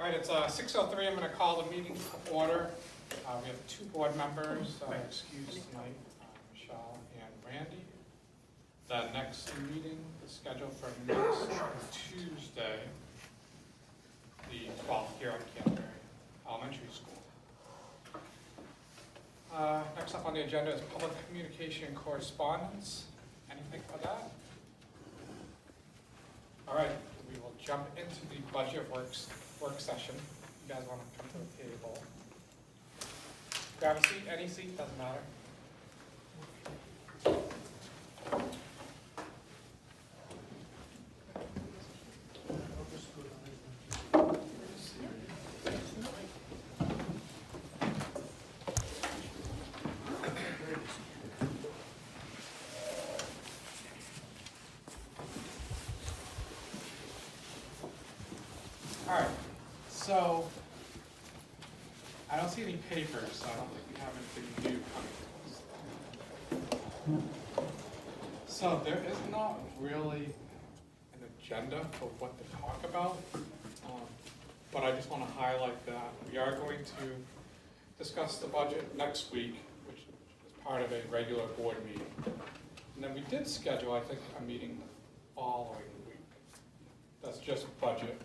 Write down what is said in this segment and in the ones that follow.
right, it's 6:03. I'm going to call the meeting to order. We have two board members excused tonight, Michelle and Randy. The next meeting is scheduled for next Tuesday, the 12th, here at Canterbury Elementary School. Next up on the agenda is public communication and correspondence. Anything for that? All right, we will jump into the budget work session. You guys want to come to the table? Grab a seat, any seat, doesn't matter. All right, so I don't see any papers, so I don't think we have anything new coming to us. So there is not really an agenda for what to talk about, but I just want to highlight that we are going to discuss the budget next week, which is part of a regular board meeting. And then we did schedule, I think, a meeting the following week. That's just budget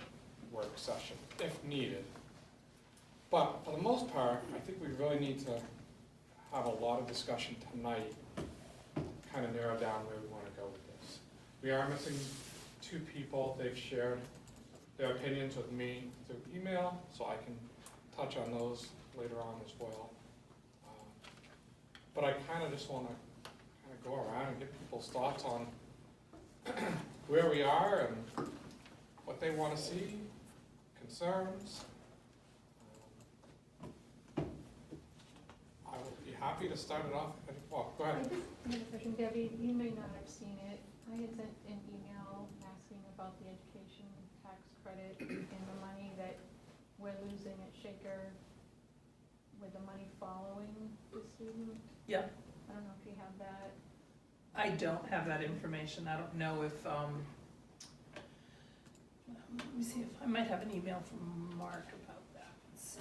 work session, if needed. But for the most part, I think we really need to have a lot of discussion tonight, kind of narrow down where we want to go with this. We are missing two people. They've shared their opinions with me through email, so I can touch on those later on as well. But I kind of just want to kind of go around and get people's thoughts on where we are and what they want to see, concerns. I would be happy to start it off. Well, go ahead. I have a question, Debbie. You may not have seen it. I had sent an email asking about the education tax credit and the money that we're losing at Shaker with the money following the student. Yeah, I don't know if you have that. I don't have that information. I don't know if, let me see if, I might have an email from Mark about that. Let's see.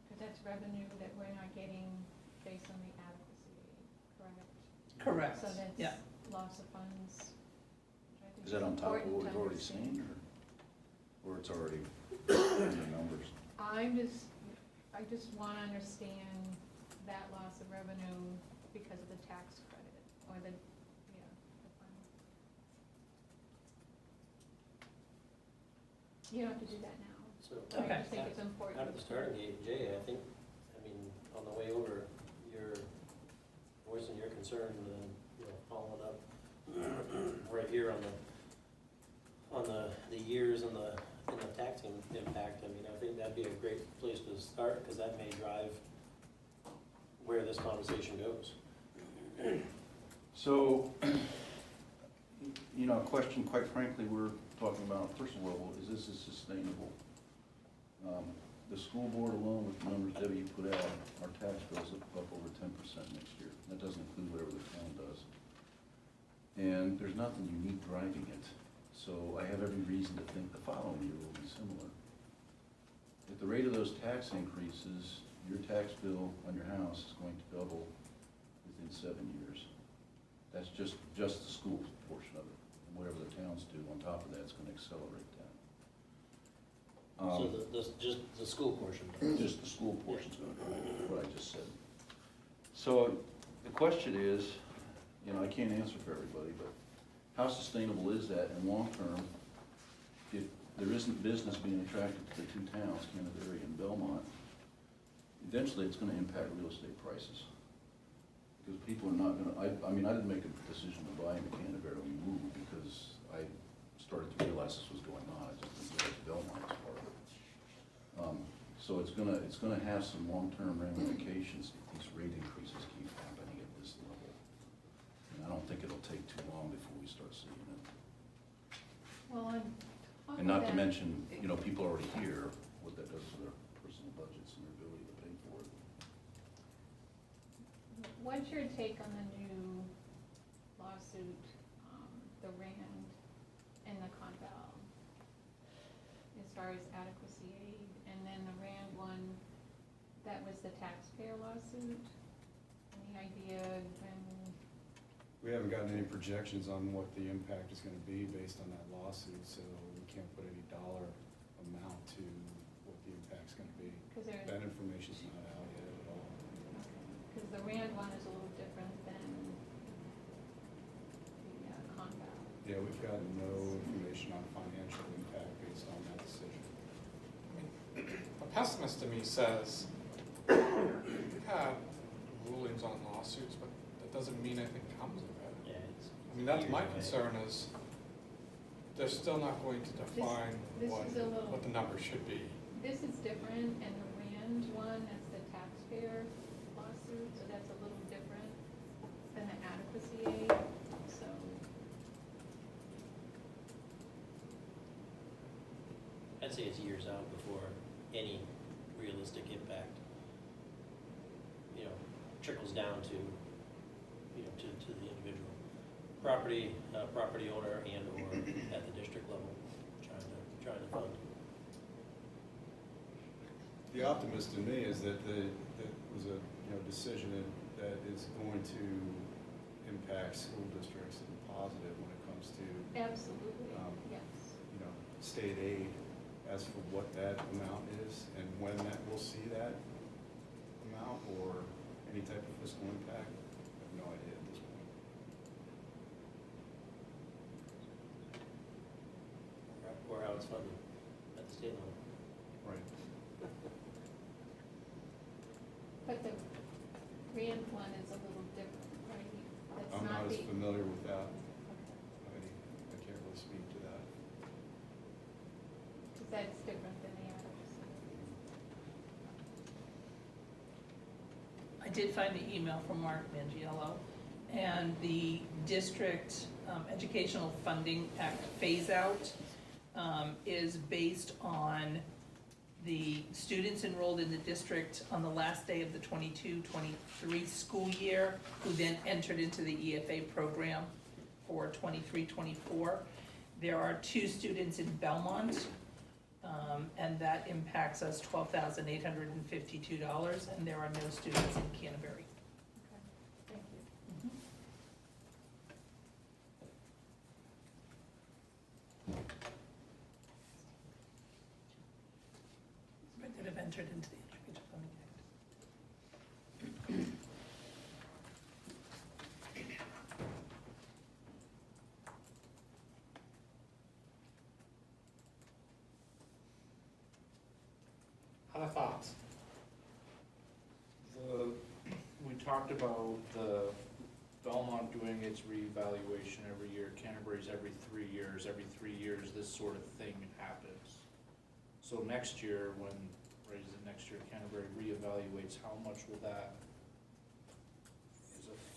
Because that's revenue that we're not getting based on the adequacy, correct? Correct, So that's yeah. loss of funds. which I think Is that on top of important what to we've already understand. seen, or it's already in the numbers? I just want to understand that loss of revenue because of the tax credit, or the, yeah, the fund. You don't have to do that now. So, But I Okay. just think it's important. at the starting gate, Jay, I think, I mean, on the way over, you're voicing your concern, you know, following up right here on the years and the taxing impact. I mean, I think that'd be a great place to start, because that may drive where this conversation goes. So, you know, a question, quite frankly, we're talking about, first of all, is this sustainable? The school board alone, with the numbers Debbie put out, our tax bills up over 10% next year. That doesn't include whatever the town does. And there's nothing unique driving it. So I have every reason to think the following year will be similar. At the rate of those tax increases, your tax bill on your house is going to double within 7 years. That's just the school portion of it. And whatever the towns do on top of that, it's going to accelerate that. So just the school portion. Just the school portion's going to drive what I just said. So the question is, you know, I can't answer for everybody, but how sustainable is that in long term if there isn't business being attracted to the two towns, Canterbury and Belmont? Eventually it's going to impact real estate prices. Because people are not going to, I mean, I didn't make a decision to buy into Canterbury when we moved because I started to realize this was going on. I just didn't realize Belmont was part of it. So it's gonna have some long-term ramifications if these rate increases keep happening at this level. And I don't think it'll take too long before we start seeing it. Well, And not to mention, you know, people already hear what that does to their personal budgets and their ability to pay for it. what's your take on the new lawsuit, the Rand and the Conval far as adequacy aid, and then the Rand one, that was the taxpayer lawsuit. Any idea when, We haven't gotten any projections on what the impact is gonna be based on that lawsuit, so we can't put any dollar amount to what the impact's gonna be. because there's, That information's not out yet at all. because the Rand one is a little different than the Conval. Yeah, we've gotten no information on financial impact based on that decision. A pessimist to me says, we've had rulings on lawsuits, but that doesn't mean anything comes of it. Yeah, it's. I mean, that's years my away. concern is, they're still not going to define this what, is a little- what the number should be. This is different, and the Rand one, that's the taxpayer lawsuit, so that's a little different than the adequacy aid, so. I'd say it's years out before any realistic impact, trickles down to, to the individual property owner and or at the district level, trying to fund. The optimist in me is that that was a, decision that is going to impact school districts in a positive when it comes to, Absolutely, yes. state aid as for what that amount is and when that we'll see that amount or any type of fiscal impact. I have no idea at this point. Or how it's funded at the state level. Right. But the Rand one is a little different, right? That's I'm not as the- familiar with that. Okay. I can't really speak to that. Because that's different than the adequacy. I did find the email from Mark Mangiello, and the district educational funding act phase-out is based on the students enrolled in the district on the last day of the 22-23 school year, who then entered into the EFA program for 23-24. There are 2 students in Belmont, and that impacts us $12,852, and there are no students in Canterbury. Okay, thank you. That have entered into the Education Funding Act. Other thoughts? We talked about the Belmont doing its reevaluation every year, Canterbury's every 3 years. Every 3 years, this sort of thing happens. So next year, next year Canterbury reevaluates, how much will that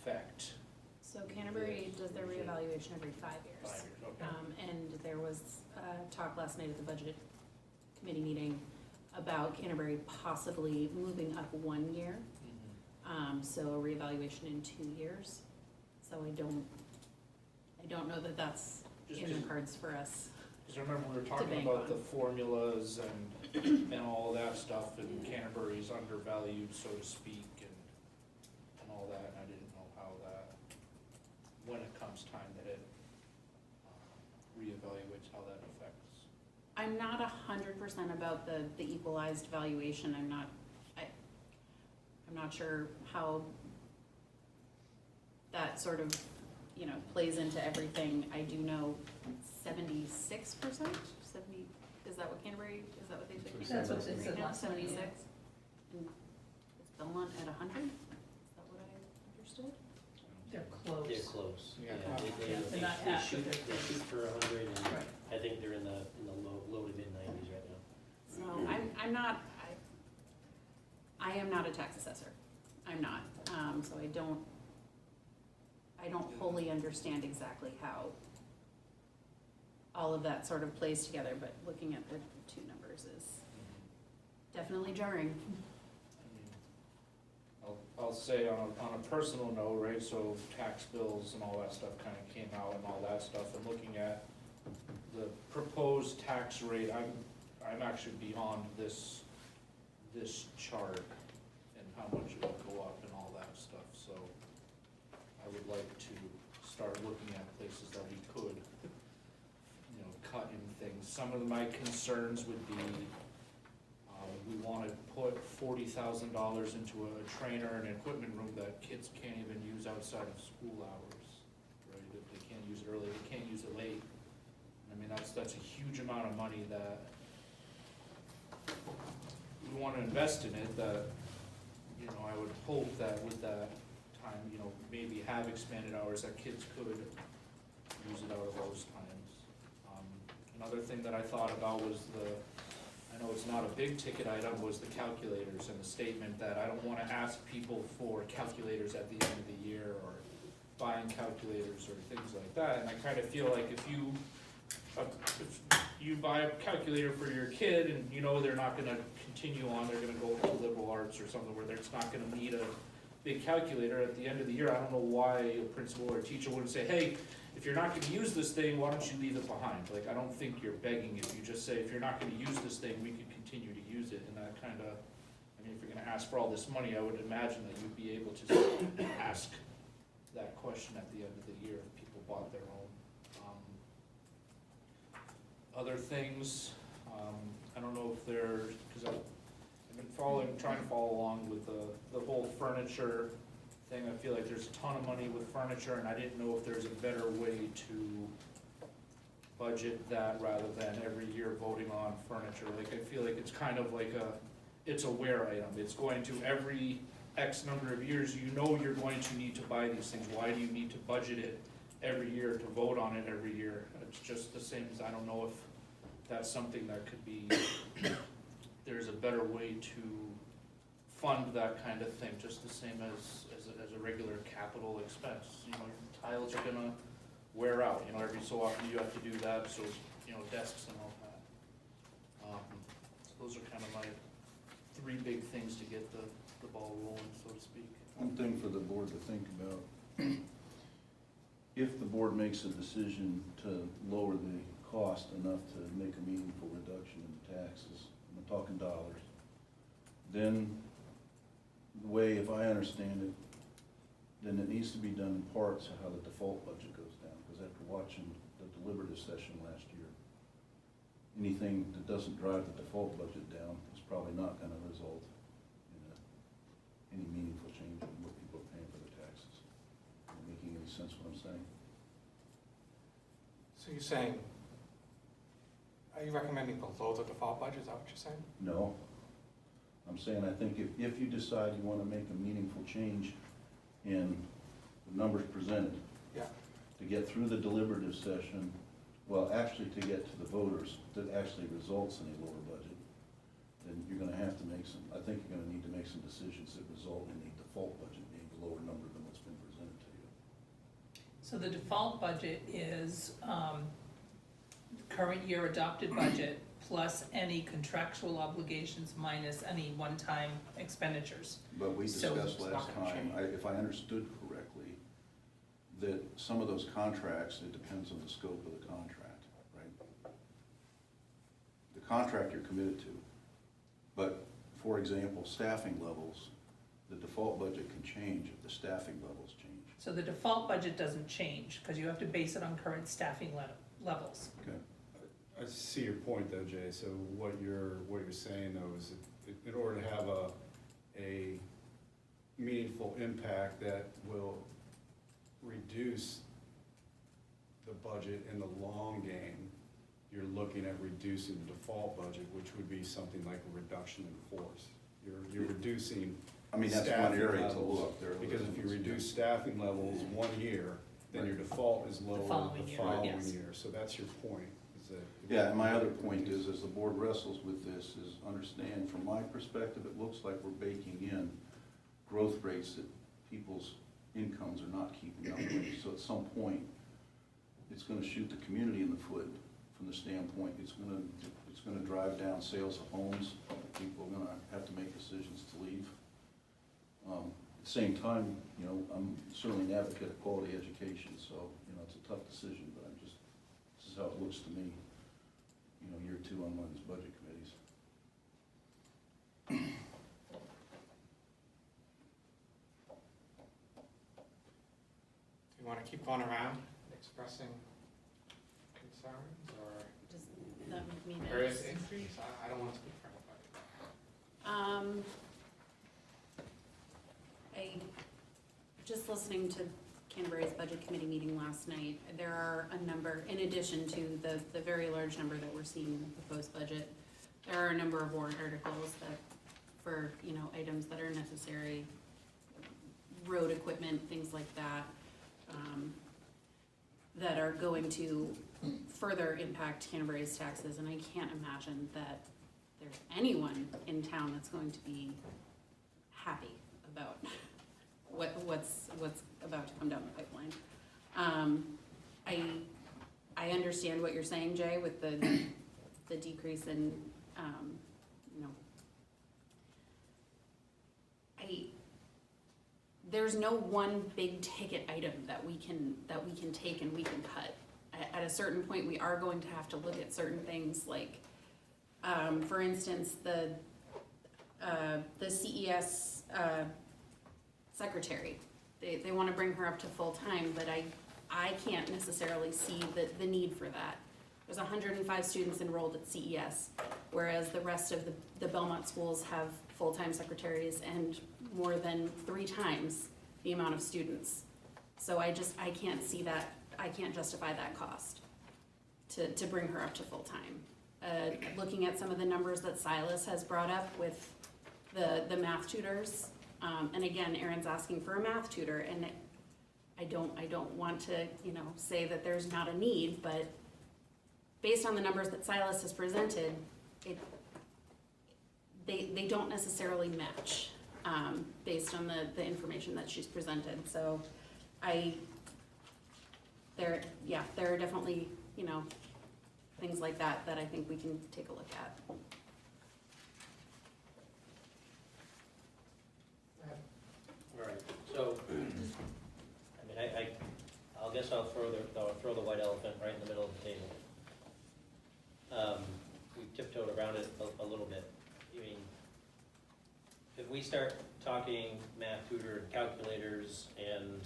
affect? So Canterbury does their reevaluation every 5 years. 5 years, okay. And there was talk last night at the budget committee meeting about Canterbury possibly moving up 1 year. So a reevaluation in 2 years. So I don't know that that's Just in the 'cause- cards for us. Because I remember we were talking bank about on. the formulas and all that stuff, and Canterbury's undervalued, so to speak, and all that, and I didn't know how that, when it comes time that it reevaluates, how that affects. I'm not 100% about the equalized valuation. I'm not sure how that sort of, plays into everything. I do know 76%, is that what Canterbury, is that what they said? That's what they said Right now, last night, yeah. 76. And is Belmont at 100? Is that what I understood? They're close. They're close. Yeah. They're not They at, shoot, but they're they shoot close. for 100, and Right. I think they're in the low to mid-90s right now. So I'm not, I am not a tax assessor. I'm not. So I don't wholly understand exactly how all of that sort of plays together, but looking at the 2 numbers is definitely jarring. I'll say on a personal note, right, so tax bills and all that stuff kind of came out and all that stuff, and looking at the proposed tax rate, I'm actually beyond this chart and how much it will go up and all that stuff, so I would like to start looking at places that we could, cut in things. Some of my concerns would be, we wanna put $40,000 into a trainer and equipment room that kids can't even use outside of school hours, right? If they can't use it early, they can't use it late. I mean, that's a huge amount of money that we wanna invest in it, that, I would hope that with that time, maybe have expanded hours that kids could use it out of those times. Another thing that I thought about was I know it's not a big ticket item, was the calculators and the statement that I don't wanna ask people for calculators at the end of the year or buying calculators or things like that. And I kinda feel like if you buy a calculator for your kid and they're not gonna continue on, they're gonna go to liberal arts or something where they're just not gonna need a big calculator at the end of the year, I don't know why a principal or a teacher wouldn't say, hey, if you're not gonna use this thing, why don't you leave it behind? Like, I don't think you're begging if you just say, if you're not gonna use this thing, we could continue to use it, and that kinda, if you're gonna ask for all this money, I would imagine that you'd be able to ask that question at the end of the year if people bought their own. Other things, I don't know if they're, because I've been trying to follow along with the whole furniture thing. I feel like there's a ton of money with furniture, and I didn't know if there's a better way to budget that rather than every year voting on furniture. Like, I feel like it's kind of like it's a wear item. It's going to every X number of years, you're going to need to buy these things. Why do you need to budget it every year to vote on it every year? It's just the same as, I don't know if that's something that could be, there's a better way to fund that kind of thing, just the same as a regular capital expense. Tiles are gonna wear out, every so often you have to do that, so, desks and all that. So those are kind of my three big things to get the ball rolling, so to speak. One thing for the board to think about, if the board makes a decision to lower the cost enough to make a meaningful reduction in taxes, I'm talking dollars, then the way, if I understand it, then it needs to be done in parts of how the default budget goes down, because after watching the deliberative session last year, anything that doesn't drive the default budget down is probably not gonna result in any meaningful change in what people are paying for their taxes. Am I making any sense what I'm saying? So you're saying, are you recommending below the default budget, is that what you're saying? No. I'm saying I think if you decide you want to make a meaningful change in the numbers presented, Yeah. to get through the deliberative session, well, actually to get to the voters, that actually results in a lower budget, then you're gonna have to I think you're gonna need to make some decisions that result in the default budget being a lower number than what's been presented to you. So the default budget is current year adopted budget plus any contractual obligations minus any one-time expenditures. But we So- discussed It's last not gonna time, change. if I understood correctly, that some of those contracts, it depends on the scope of the contract, right? The contract you're committed to, but, for example, staffing levels, the default budget can change if the staffing levels change. So the default budget doesn't change, because you have to base it on current staffing levels. Okay. I see your point though, Jay, so what you're saying though is in order to have a meaningful impact that will reduce the budget in the long game, you're looking at reducing the default budget, which would be something like a reduction in force. You're reducing I mean, that's one staffing area to levels, look there. because if you reduce staffing levels 1 year, then your default is lower following the year, following yes. year, so that's your point, is that. Yeah, and my other point is, as the board wrestles with this, is understand, from my perspective, it looks like we're baking in growth rates that people's incomes are not keeping up with. So at some point, it's gonna shoot the community in the foot from the standpoint, it's gonna drive down sales of homes. People are gonna have to make decisions to leave. At the same time, I'm certainly an advocate of quality education, so, it's a tough decision, but this is how it looks to me. year two on one of these budget committees. Do you wanna keep going around expressing concerns, or Does that mean various it's, increase? I don't wanna speak for anybody. just listening to Canterbury's budget committee meeting last night, there are a number, in addition to the very large number that we're seeing in the proposed budget, there are a number of warrant articles that, for, you know, items that are necessary, road equipment, things like that, that are going to further impact Canterbury's taxes, and I can't imagine that there's anyone in town that's going to be happy about what's about to come down the pipeline. I understand what you're saying, Jay, with the decrease in, you know, there's no one big ticket item that we can take and we can cut. At a certain point, we are going to have to look at certain things like, for instance, the CES secretary. They want to bring her up to full-time, but I can't necessarily see the need for that. There's 105 students enrolled at CES, whereas the rest of the Belmont schools have full-time secretaries and more than 3 times the amount of students. So I can't see that, I can't justify that cost to bring her up to full-time. Looking at some of the numbers that Silas has brought up with the math tutors, and again, Erin's asking for a math tutor, and I don't want to, you know, say that there's not a need, but based on the numbers that Silas has presented, they don't necessarily match, based on the information that she's presented. So there are definitely, you know, things like that I think we can take a look at. Alright, so, I mean, I'll guess I'll throw the white elephant right in the middle of the table. We've tiptoed around it a little bit. I mean, if we start talking math tutor and calculators and,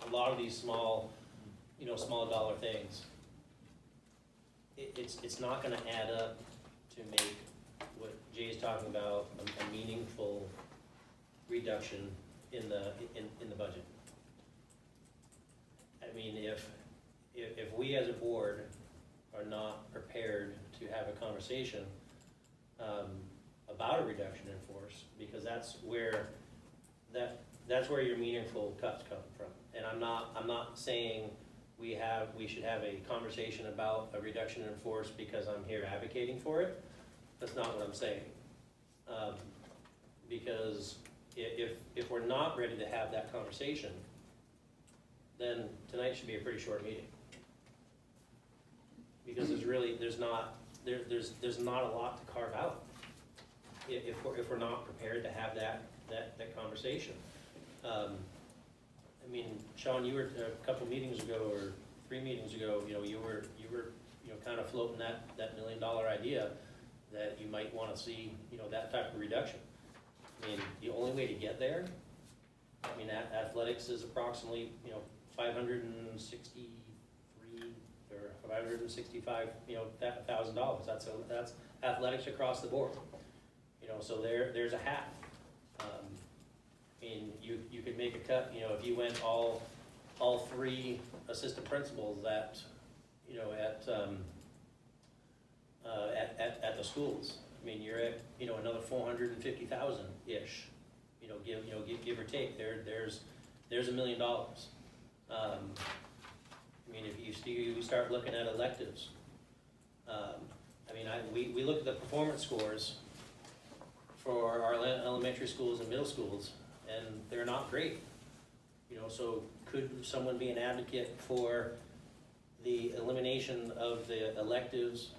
a lot of these small, you know, small dollar things, it's not gonna add up to make what Jay's talking about, a meaningful reduction in the budget. I mean, if we as a board are not prepared to have a conversation about a reduction in force, because that's where your meaningful cuts come from. And I'm not saying we should have a conversation about a reduction in force because I'm here advocating for it. That's not what I'm saying. Because if we're not ready to have that conversation, then tonight should be a pretty short meeting. Because there's not a lot to carve out if we're not prepared to have that conversation. I mean, Sean, you were a couple meetings ago or 3 meetings ago, you know, you were kind of floating that $1 million idea that you might want to see, you know, that type of reduction. I mean, the only way to get there, I mean, athletics is approximately, you know, $563 or $565, you know, $1,000. That's athletics across the board. You know, so there's a half. I mean, you could make a cut, you know, if you went all 3 assistant principals at, you know, at the schools. I mean, you're at, you know, another 450,000-ish, you know, give or take. There's $1 million. I mean, if you start looking at electives, I mean, we look at the performance scores for our elementary schools and middle schools, and they're not great. You know, so could someone be an advocate for the elimination of the electives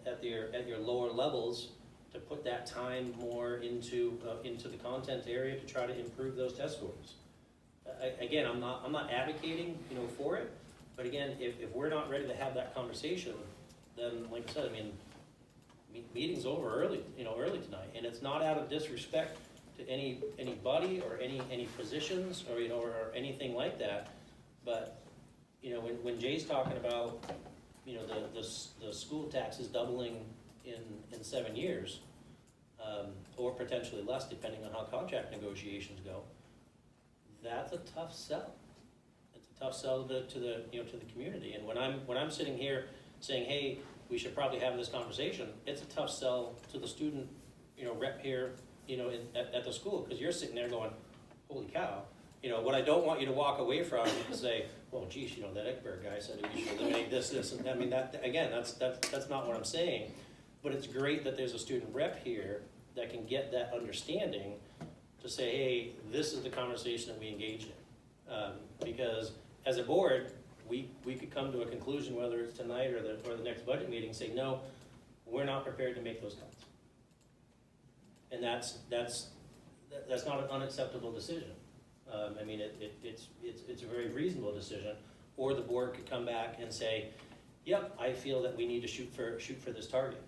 at your lower levels to put that time more into the content area to try to improve those test scores? Again, I'm not advocating, you know, for it, But again, if we're not ready to have that conversation, then like I said, I mean, meeting's over early, early tonight, and it's not out of disrespect to anybody or any positions or, or anything like that. But, when Jay's talking about, the school taxes doubling in 7 years, or potentially less, depending on how contract negotiations go, that's a tough sell. It's a tough sell to the community. And when I'm sitting here saying, hey, we should probably have this conversation, it's a tough sell to the student, rep here, at the school, because you're sitting there going, holy cow. What I don't want you to walk away from is say, well, geez, that Eckberg guy said we should eliminate this, and I mean, that, again, that's not what I'm saying. But it's great that there's a student rep here that can get that understanding to say, hey, this is the conversation that we engage in. Because as a board, we could come to a conclusion, whether it's tonight or the next budget meeting, say, no, we're not prepared to make those cuts. And that's not an unacceptable decision. I mean, it's a very reasonable decision. Or the board could come back and say, yep, I feel that we need to shoot for this target.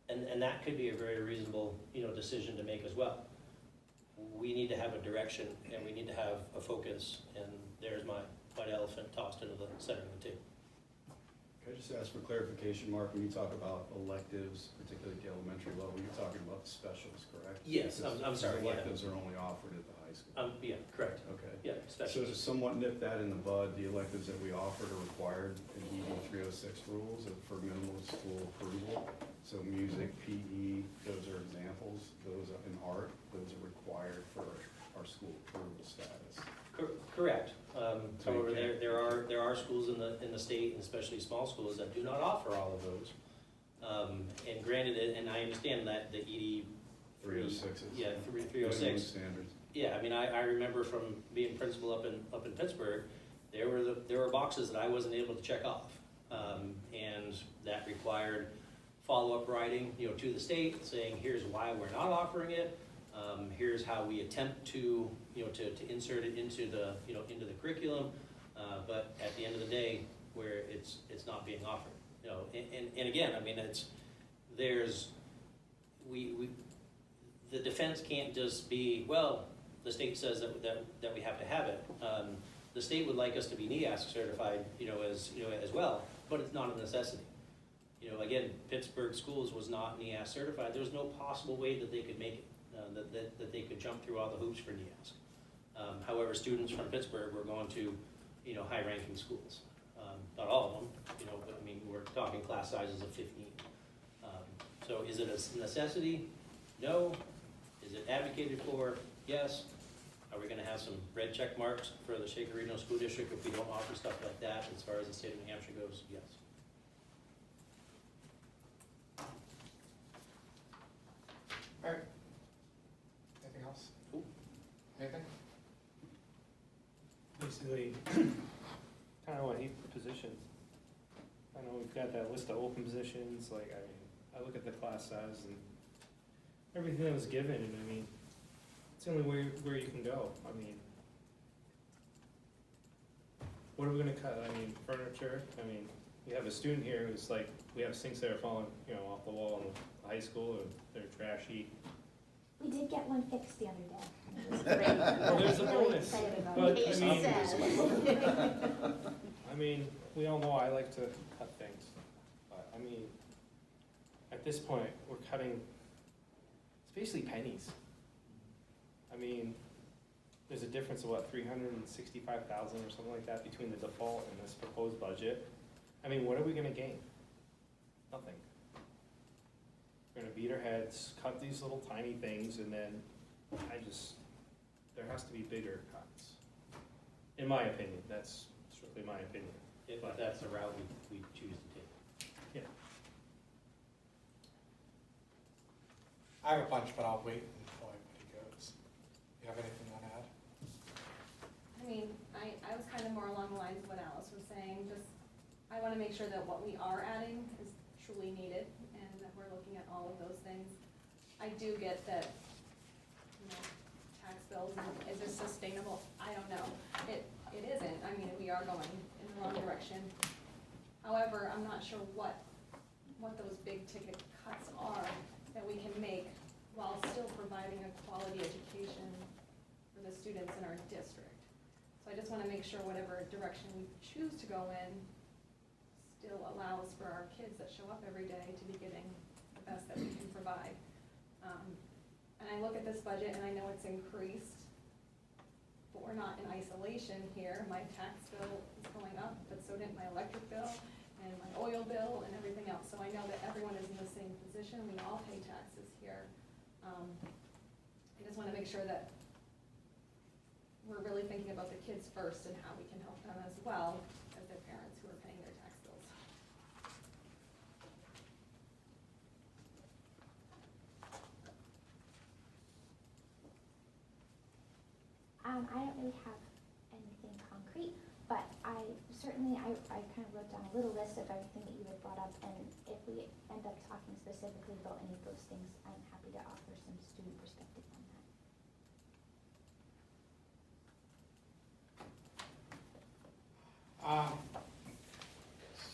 And that could be a very reasonable, decision to make as well. We need to have a direction, and we need to have a focus, and there's my white elephant tossed into the center of the table. Can I just ask for clarification, Mark, when you talk about electives, particularly at the elementary level, you're talking about the specials, correct? Yes, Because I'm sorry, yeah. electives are only offered at the high school. Yeah, correct. Okay. Yeah, So especially. to somewhat nip that in the bud, the electives that we offered are required in ED 306 rules for minimal school approval. So music, PE, those are examples. Those in art, those are required for our school approval status. Correct. So you However, can't- there are schools in the state, and especially small schools, that do not offer all of those. And granted, and I understand that the ED 306 is. yeah, minimum 306. standards. Yeah, I mean, I remember from being principal up in Pittsburgh, there were boxes that I wasn't able to check off, and that required follow-up writing, to the state saying, here's why we're not offering it. Here's how we attempt to, to insert it into the, into the curriculum. But at the end of the day, where it's not being offered, and again, I mean, the defense can't just be, well, the state says that we have to have it. The state would like us to be NEASC certified, as well, but it's not a necessity. Again, Pittsburgh Schools was not NEASC certified. There was no possible way that they could make it, that they could jump through all the hoops for NEASC. However, students from Pittsburgh were going to, high-ranking schools. Not all of them, but I mean, we're talking class sizes of 15. So is it a necessity? No. Is it advocated for? Yes. Are we gonna have some red check marks for the Shaker Regional School District if we don't offer stuff like that as far as the state of New Hampshire goes? Yes. All right. Anything else? Cool. Anything? Basically, kind of what he positions. I know we've got that list of open positions, like, I mean, I look at the class size and everything that was given, and I mean, it's the only way where you can go. I mean, what are we gonna cut? I mean, furniture, I mean, we have a student here who's like, we have sinks that are falling, off the wall in the high school, and they're trashy. We did get one fixed the other day. It was great. Well, there's a Really bonus, excited about but, it. I mean, we all know I like to cut things, but I mean, at this point, we're cutting, it's basically pennies. I mean, there's a difference of what, 365,000 or something like that between the default and this proposed budget. I mean, what are we gonna gain? Nothing. We're gonna beat our heads, cut these little tiny things, and then there has to be bigger cuts. In my opinion, that's strictly my opinion. If that's the route we choose to take. Yeah. I have a bunch, but I'll wait until everybody goes. You have anything you want to add? I mean, I was kind of more along the lines of what Alice was saying, just, I want to make sure that what we are adding is truly needed, and that we're looking at all of those things. I do get that, tax bills, and is this sustainable? I don't know. It isn't. I mean, we are going in the wrong direction. direction. However, I'm not sure what those big ticket cuts are that we can make while still providing a quality education for the students in our district. So I just wanna make sure whatever direction we choose to go in still allows for our kids that show up every day to be getting the best that we can provide. And I look at this budget and I know it's increased, but we're not in isolation here. My tax bill is going up, but so did my electric bill and my oil bill and everything else. So I know that everyone is in the same position. We all pay taxes here. I just wanna make sure that we're really thinking about the kids first and how we can help them as well as their parents who are paying their tax bills. I don't really have anything concrete, but I certainly, I kind of wrote down a little list of everything that you had brought up, and if we end up talking specifically about any of those things, I'm happy to offer some student perspective on that.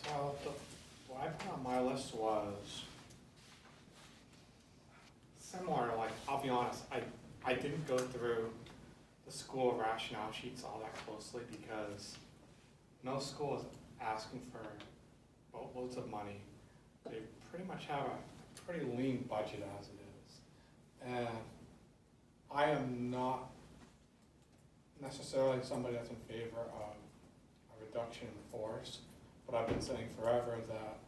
So what I put on my list was similar, like, I'll be honest, I didn't go through the school rationale sheets all that closely because no school is asking for boatloads of money. They pretty much have a pretty lean budget as it is. And I am not necessarily somebody that's in favor of a reduction in force, but I've been saying forever that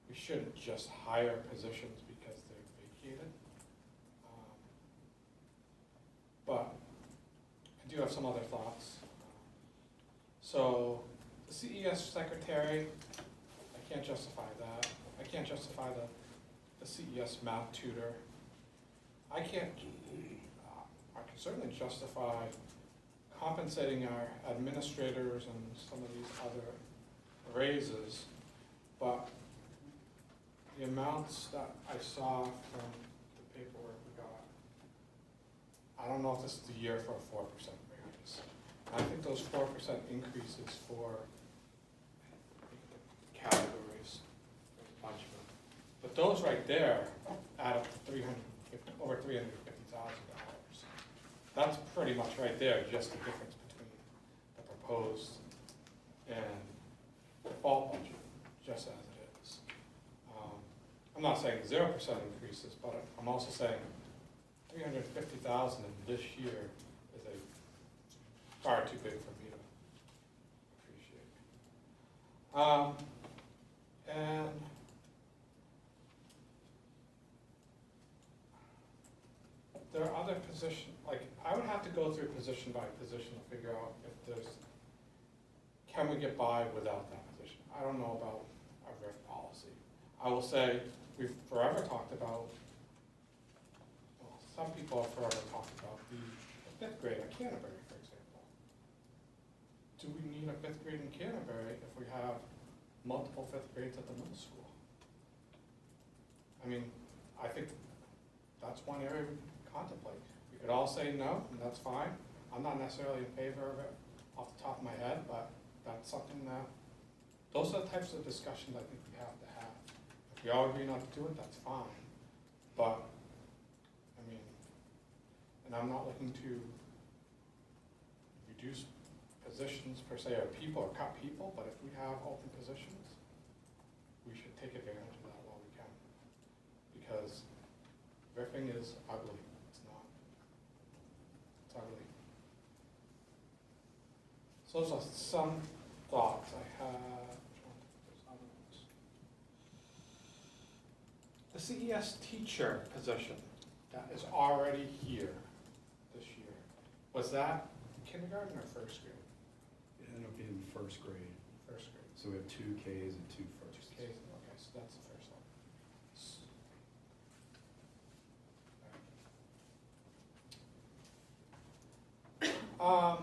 we shouldn't just hire positions because they're vacated. But I do have some other thoughts. So the CES secretary, I can't justify that. I can't justify the CES math tutor. I can certainly justify compensating our administrators and some of these other raises, but the amounts that I saw from the paperwork we got, I don't know if this is the year for a 4% raise. And I think those 4% increases for the categories, there's a bunch of them. But those right there add up to over $350,000. That's pretty much right there, just the difference between the proposed and default budget, just as it is. I'm not saying 0% increases, but I'm also saying $350,000 in this year is far too big for me to appreciate. And there are other positions, like I would have to go through position by position to figure out if can we get by without that position? I don't know about our RIF policy. I will say we've forever talked about, well, some people have forever talked about the 5th grade at Canterbury, for example. Do we need a 5th grade in Canterbury if we have multiple 5th grades at the middle school? I mean, I think that's one area we can contemplate. We could all say no, and that's fine. I'm not necessarily in favor of it off the top of my head, but that's something that, those are the types of discussions I think we have to have. If we all agree not to do it, that's fine. But, I mean, and I'm not looking to reduce positions per se, or people, or cut people, but if we have open positions, we should take advantage of that while we can. Because riffing is ugly, it's not. It's ugly. So those are some thoughts I had. The CES teacher position that is already here this year, was that kindergarten or 1st grade? It ended up being 1st grade. 1st grade. So we have 2 Ks and 2 firsts. 2 Ks, okay, so that's the first one.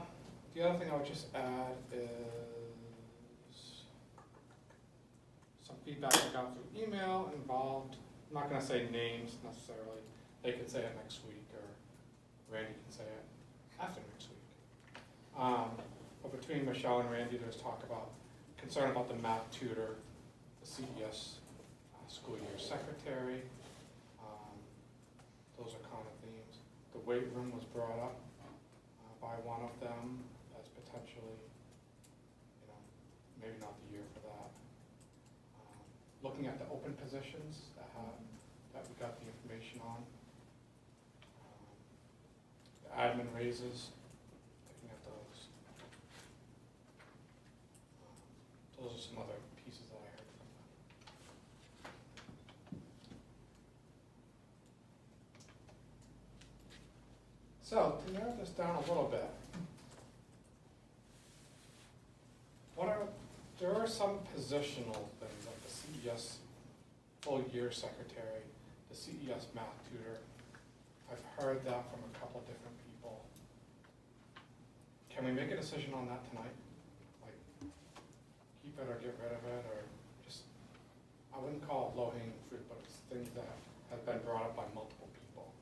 The other thing I would just add is some feedback I got through email involved, I'm not gonna say names necessarily, they could say it next week, or Randy can say it after next week. But between Michelle and Randy, there's talk about concern about the math tutor, the CES school year secretary. Those are common themes. The weight room was brought up by one of them as potentially, maybe not the year for that. Looking at the open positions that we got the information on. The admin raises, looking at those. Those are some other pieces that I heard from them. So, to narrow this down a little bit, there are some positional things, like the CES full year secretary, the CES math tutor. I've heard that from a couple of different people. Can we make a decision on that tonight? Like, keep it or get rid of it, or just, I wouldn't call it low-hanging fruit, but it's things that have been brought up by multiple people.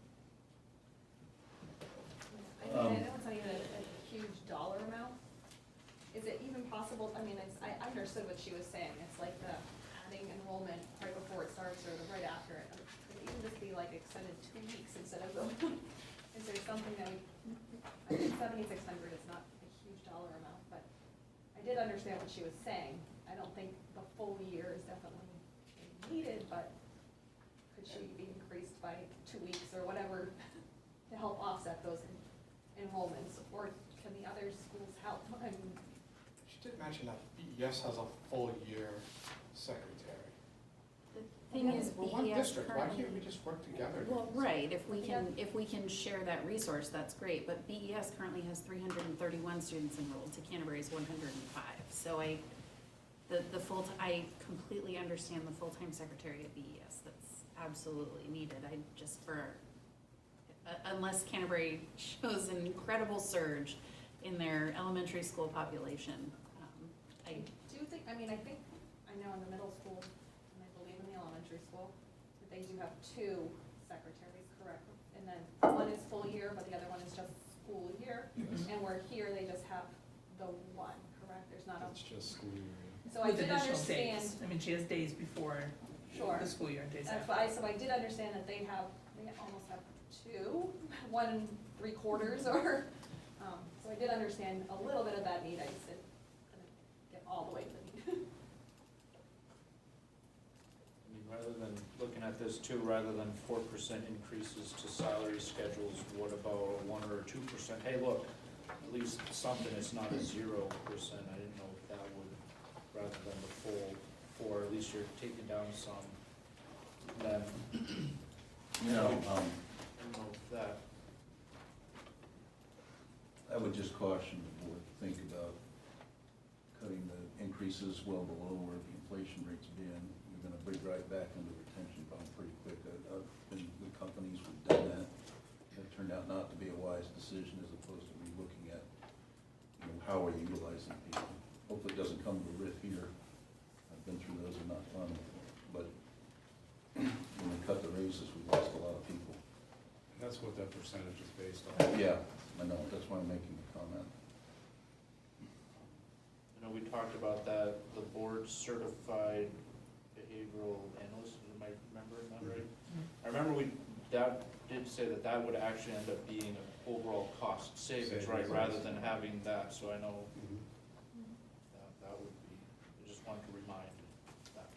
I mean, I know it's not even a huge dollar amount. Is it even possible, I I understood what she was saying, it's like the adding enrollment right before it starts or right after it. Could it even just be like extended 2 weeks instead of is there something that I think 7,600 is not a huge dollar amount, but I did understand what she was saying. I don't think the full year is definitely needed, but could she be increased by 2 weeks or whatever to help offset those enrollments, or can the other schools help? I mean, She did mention that BES has a full year secretary. The thing is, We're one BES district, why currently. can't we just work together? Well, right, if we can share that resource, that's great, but BES currently has 331 students enrolled, to Canterbury's 105. So I completely understand the full-time secretary at BES, that's absolutely needed. Unless Canterbury shows an incredible surge in their elementary school population, I know in the middle school, and I believe in the elementary school, that they do have 2 secretaries, correct? And then one is full year, but the other one is just school year. Yes. And we're here, they just have the one, correct? There's not It's just school year. So I With did additional understand, days. I mean, she has days before sure. the school year and days That's after. why, so I did understand that they almost have 2, 1 3/4 or, so I did understand a little bit of that need, I just didn't get all the way to the need. I mean, rather than looking at this too, rather than 4% increases to salary schedules, what about a 1 or 2%? Hey, look, at least something, it's not a 0%. I didn't know if that would, rather than the full 4, at least you're taking down some. Then, You know, I don't know if that, I would just caution the board to think about cutting the increases well below where the inflation rate's been. You're gonna bring right back into retention bound pretty quick. I've been with companies who've done that. It turned out not to be a wise decision as opposed to re-looking at, how we're utilizing people. Hopefully it doesn't come to a riff here. I've been through those and not fun, but when we cut the raises, we lost a lot of people. And that's what that percentage is based on. Yeah, I know, that's why I'm making the comment. we talked about that, the board certified behavioral analyst, am I remembering that right? I remember that did say that would actually end up being an overall cost savings, right, Savings. rather than having that, so I know Mhm. that would be, I just wanted to remind that.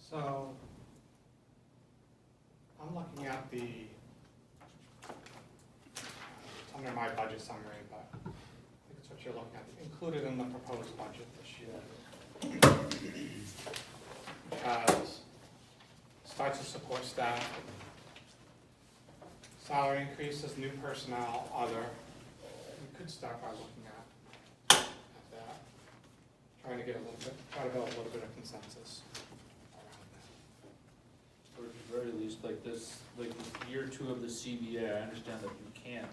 So, I'm looking at it's under my budget summary, but I think it's what you're looking at, included in the proposed budget this year. Has, starts to support staff, salary increases, new personnel, other. We could start by looking at that, try to build a little bit of consensus around that. Or at the very least, like this, like year 2 of the CBA, I understand that you can't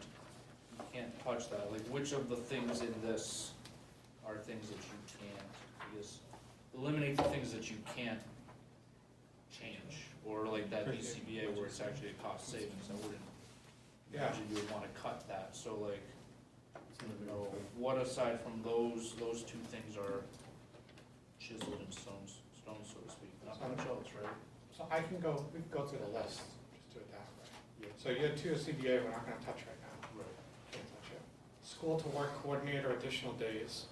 touch that, like which of the things in this are things that you can't, I guess, eliminate the things that you can't change, or like that BCBA where it's actually a cost savings, I wouldn't Yeah. imagine you would wanna cut that, so like, you know, what aside from those two things are chiseled in stone, so to speak, not much else, right? So we can go through the list, just do it that way. So year two of CBA, we're not gonna touch right now. Right. Can't touch it. School to work coordinator, additional days.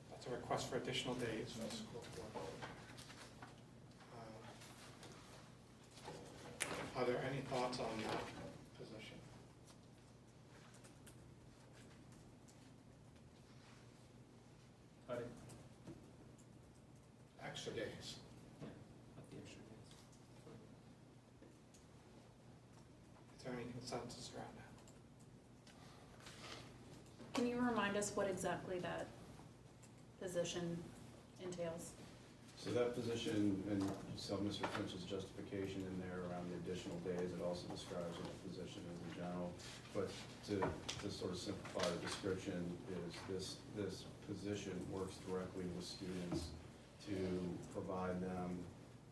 That's a request for additional days for the school to work. Are there any thoughts on that position? Extra days. Is there any consensus around that? Can you remind us what exactly that position entails? So that position, and you saw Mr. Finch's justification in there around the additional days, it also describes what the position is in general. But to sort of simplify the description is this position works directly with students to provide them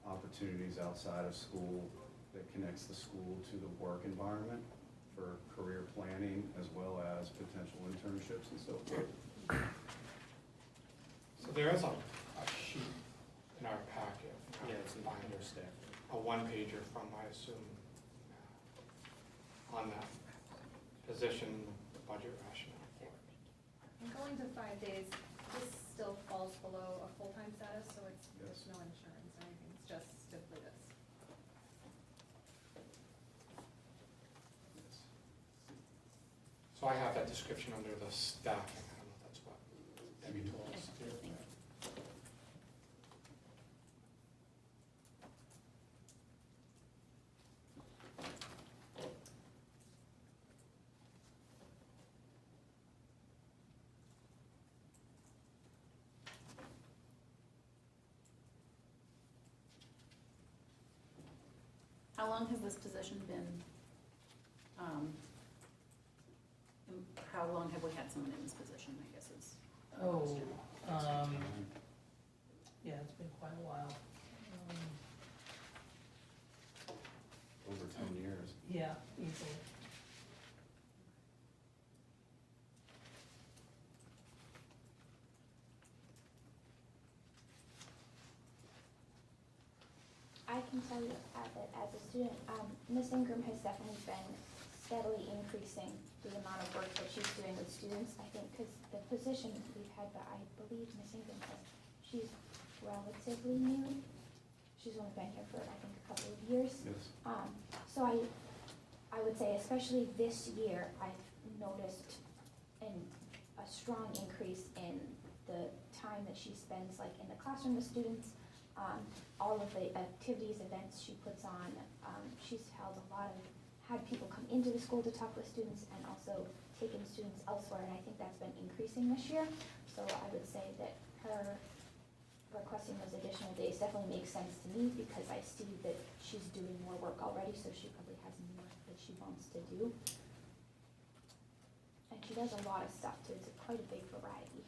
opportunities outside of school that connects the school to the work environment for career planning as well as potential internships and so forth. So there is a sheet in our packet. Yeah, it's in binder, binder stack. a one-pager from, I assume, on that position, the budget rationale for it. And going to 5 days, this still falls below a full-time status, so it's, there's Yes. no insurance or anything, it's just simply this. So I have that description under the staffing, I don't know if that's what Debbie told us. Okay, thank you. How long has this position been, how long have we had someone in this position, I guess is the Oh, question. yeah, it's been quite a while. Over 10 years. Yeah, easily. I can tell you that as a student, Ms. Ingram has definitely been steadily increasing the amount of work that she's doing with students. I think because the position we've had, but I believe Ms. Ingram she's relatively new. She's only been here for, I think, a couple of years. Yes. So I would say especially this year, I've noticed a strong increase in the time that she spends like in the classroom with students, all of the activities, events she puts on. She's had people come into the school to talk with students and also taken students elsewhere, and I think that's been increasing this year. So I would say that her requesting those additional days definitely makes sense to me because I see that she's doing more work already, so she probably has more that she wants to do. And she does a lot of stuff too, it's quite a big variety.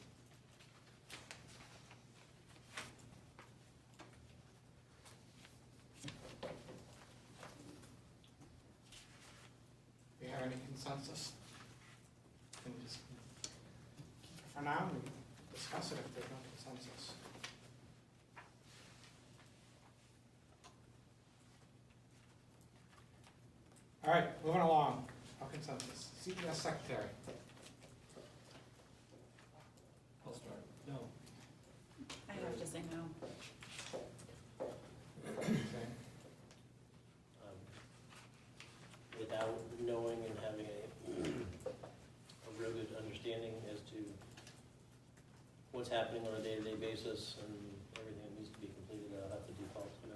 Do you have any consensus? Can we just keep it for now and discuss it if there's no consensus? All right, moving along, no consensus. CPS secretary. I'll start. No. I have to say no. Okay. Without knowing and having a real good understanding as to what's happening on a day-to-day basis and everything that needs to be completed, I'll have to default to no.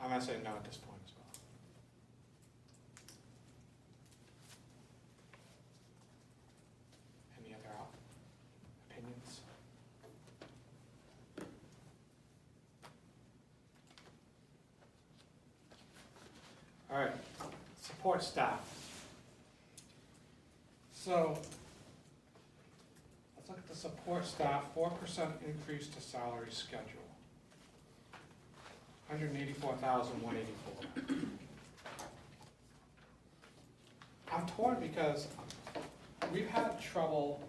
I'm gonna say no at this point as well. Any other opinions? All right, support staff. So, let's look at the support staff, 4% increase to salary schedule. 184,184. I'm torn because we've had trouble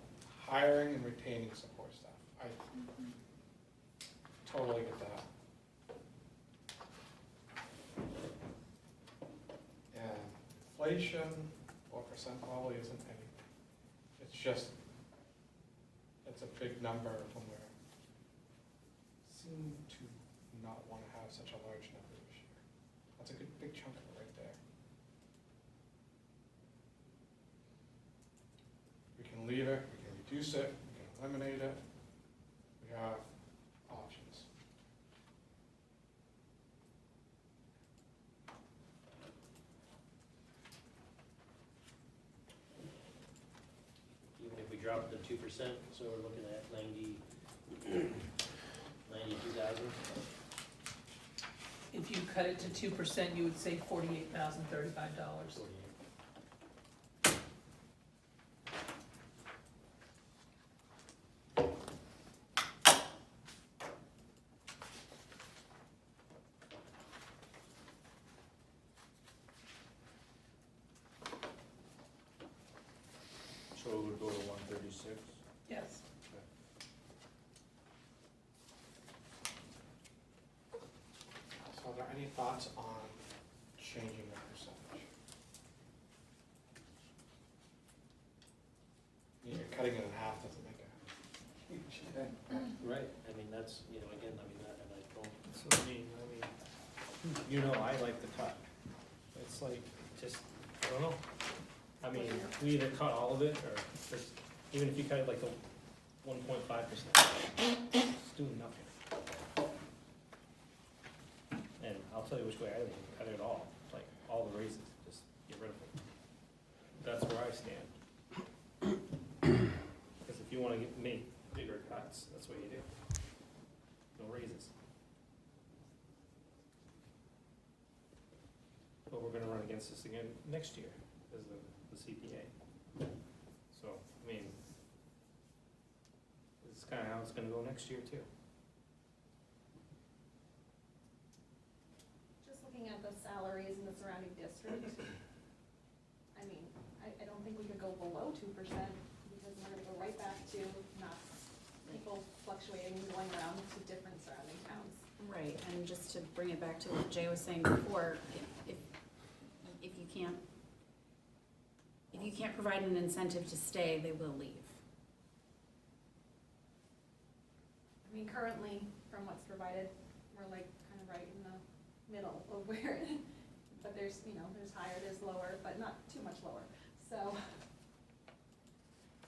hiring and retaining support staff. I totally get that. And inflation, 4% probably isn't anything. It's just, it's a big number when we seem to not want to have such a large number this year. That's a good big chunk of it right there. We can leave it, we can reduce it, we can eliminate it. We have options. Even if we drop the 2%, so we're looking at 92,000. If you cut it to 2%, you would save $48,035. So it would go to 136? Yes. So are there any thoughts on changing the percentage? You're cutting it in half doesn't make a huge difference. Right, I mean, that's, again, that, and I don't, So I mean, I like the cut. It's like, just, I don't know. I mean, we either cut all of it, or just, even if you cut it like the 1.5%, it's doing nothing. And I'll tell you which way I think, cut it all, like, all the raises, just get rid of them. That's where I stand. Because if you wanna make bigger cuts, that's what you do. No raises. But we're gonna run against this again next year, as the CPA. So, I mean, this is kinda how it's gonna go next year too. Just looking at the salaries in the surrounding district, I mean, I don't think we could go below 2%, because we're gonna go right back to not people fluctuating, going around to different surrounding towns. Right, and just to bring it back to what Jay was saying before, if you can't provide an incentive to stay, they will leave. I mean, currently, from what's provided, we're like kind of right in the middle of where, but there's, there's higher, there's lower, but not too much lower, so.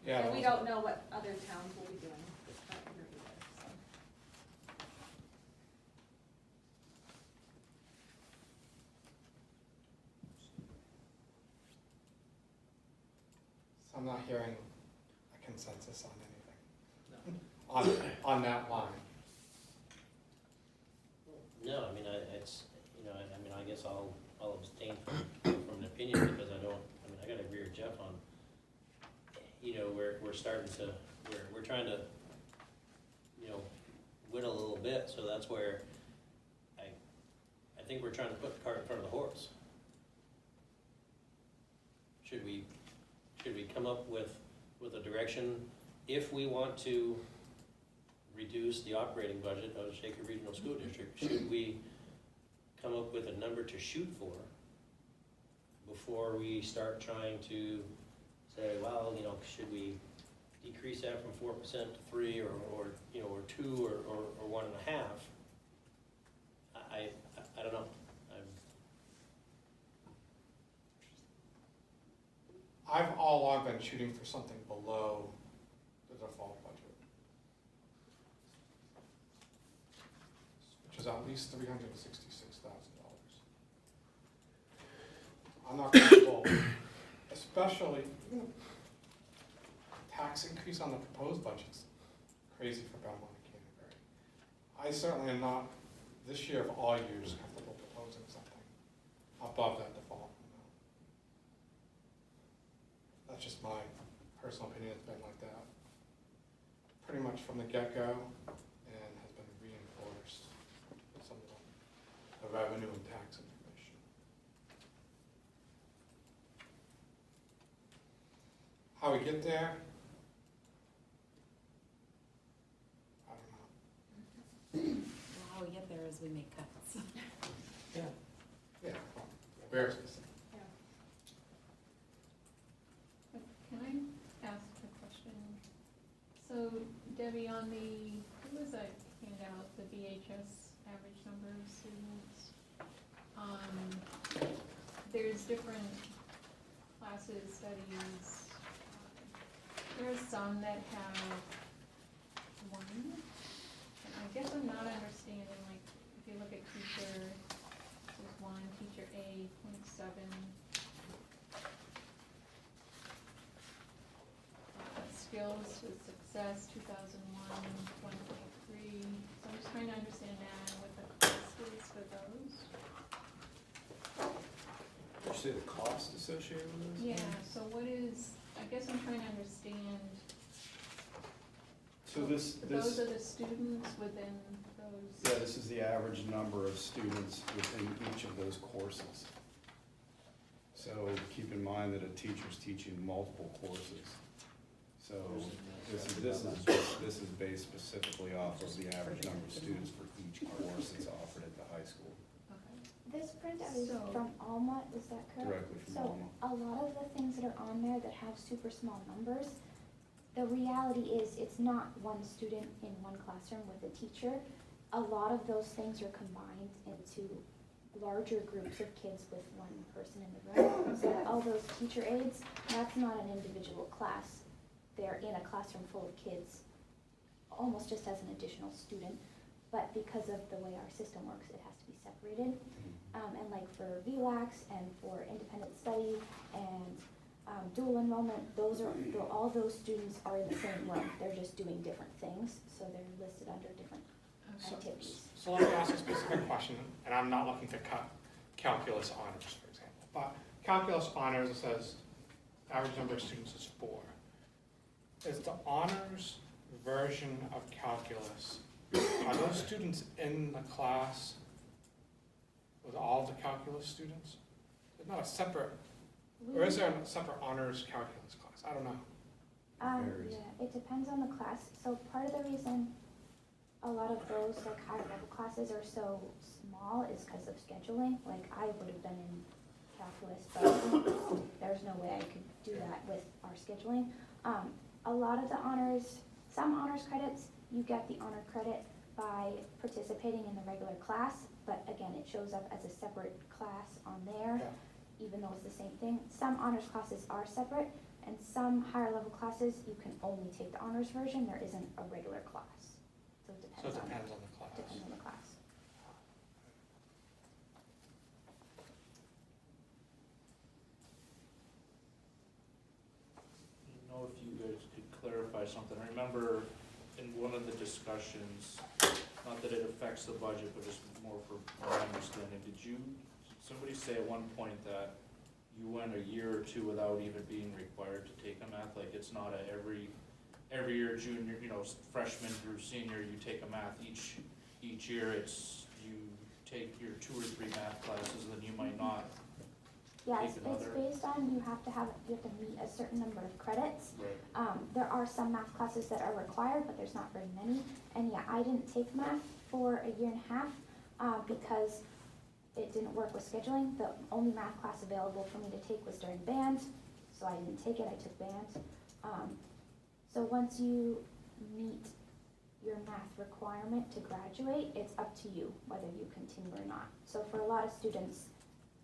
Yeah. And we don't know what other towns will be doing this current year either, so. So I'm not hearing a consensus on anything. On that line. no, I guess I'll abstain from an opinion, because I gotta agree with Jeff on, we're starting to, we're trying to, win a little bit, so that's where I think we're trying to put the cart in front of the horse. Should we come up with a direction, if we want to reduce the operating budget of Shaker Regional School District, should we come up with a number to shoot for before we start trying to say, well, should we decrease that from 4% to 3 or 2 or 1.5? I don't know. I've all along been shooting for something below the default budget, which is at least $366,000. I'm not comfortable, especially tax increase on the proposed budget's crazy for Belmont and Canterbury. I certainly am not, this year of all years, comfortable proposing something above that default amount. That's just my personal opinion, it's been like that pretty much from the get-go and has been reinforced with some of the revenue and tax information. How we get there? I don't know. Well, how we get there is we make cuts. Yeah, well, very specific. Yeah. Can I ask a question? So Debbie, on the, there was a handout, the VHS average number of students. There's different classes, studies. There are some that have one, and I guess I'm not understanding, like, if you look at teacher, there's one, teacher A, 0.7. Skills with success, 2001, 1.3. So I'm just trying to understand that and what the cost is for those. Did you say the cost associated with this? Yeah, so what is, I guess I'm trying to understand. So this, Those are the students within those. yeah, this is the average number of students within each of those courses. So keep in mind that a teacher's teaching multiple courses. So this is based specifically off of the average number of students for each course that's offered at the high school, Okay. This printout is So- from Alma, is that correct? directly from So Alma. a lot of the things that are on there that have super small numbers, the reality is it's not one student in one classroom with a teacher. A lot of those things are combined into larger groups of kids with one person in the room. So all those teacher aides, that's not an individual class. They're in a classroom full of kids, almost just as an additional student. But because of the way our system works, it has to be separated. And like for VLAX and for independent study and dual enrollment, all those students are in the same room. They're just doing different things, so they're listed under different So- activities. So let me ask a specific question, and I'm not looking to cut calculus honors, for example. But calculus honors, it says average number of students is 4. Is the honors version of calculus, are those students in the class with all the calculus students? There's not a separate, or is there a separate honors calculus class? I don't know. Varies. Yeah, it depends on the class. So part of the reason a lot of those like higher level classes are so small is because of scheduling. Like I would have been in calculus, but there's no way I could do that with our scheduling. A lot of the honors, some honors credits, you get the honor credit by participating in the regular class, but again, it shows up as a separate class on there, Yeah. even though it's the same thing. Some honors classes are separate, and some higher level classes, you can only take the honors version, there isn't a regular class. So it So depends it on, depends on the class. depends on the class. I don't know if you guys could clarify something. I remember in one of the discussions, not that it affects the budget, but just more for my understanding, did somebody say at one point that you went a year or two without even being required to take a math? Like it's not every year junior, freshman through senior, you take a math each year. It's you take your 2 or 3 math classes, then you might not. Yes, Take it's another. based on, you have to meet a certain number of credits. Right. There are some math classes that are required, but there's not very many. And yeah, I didn't take math for a year and a half, because it didn't work with scheduling. The only math class available for me to take was during band, so I didn't take it, I took band. So once you meet your math requirement to graduate, it's up to you whether you continue or not. So for a lot of students,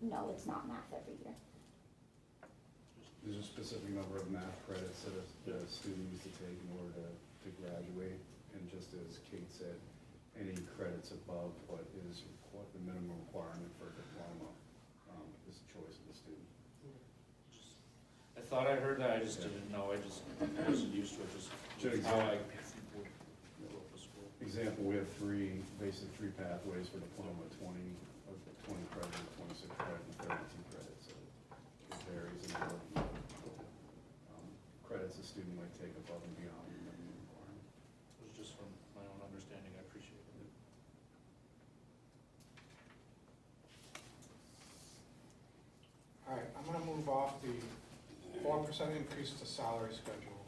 no, it's not math every year. There's a specific number of math credits that a student needs to take in order to graduate. And just as Kate said, any credits above what the minimum requirement for a diploma is a choice of the student. I thought I heard that, I just didn't know, I wasn't used to it, just how I wrote the school. Example, we have three pathways for diploma, 20 credit, 26 credit, and 32 credits. So it varies in what credits a student move off the 4% increase to salary schedule,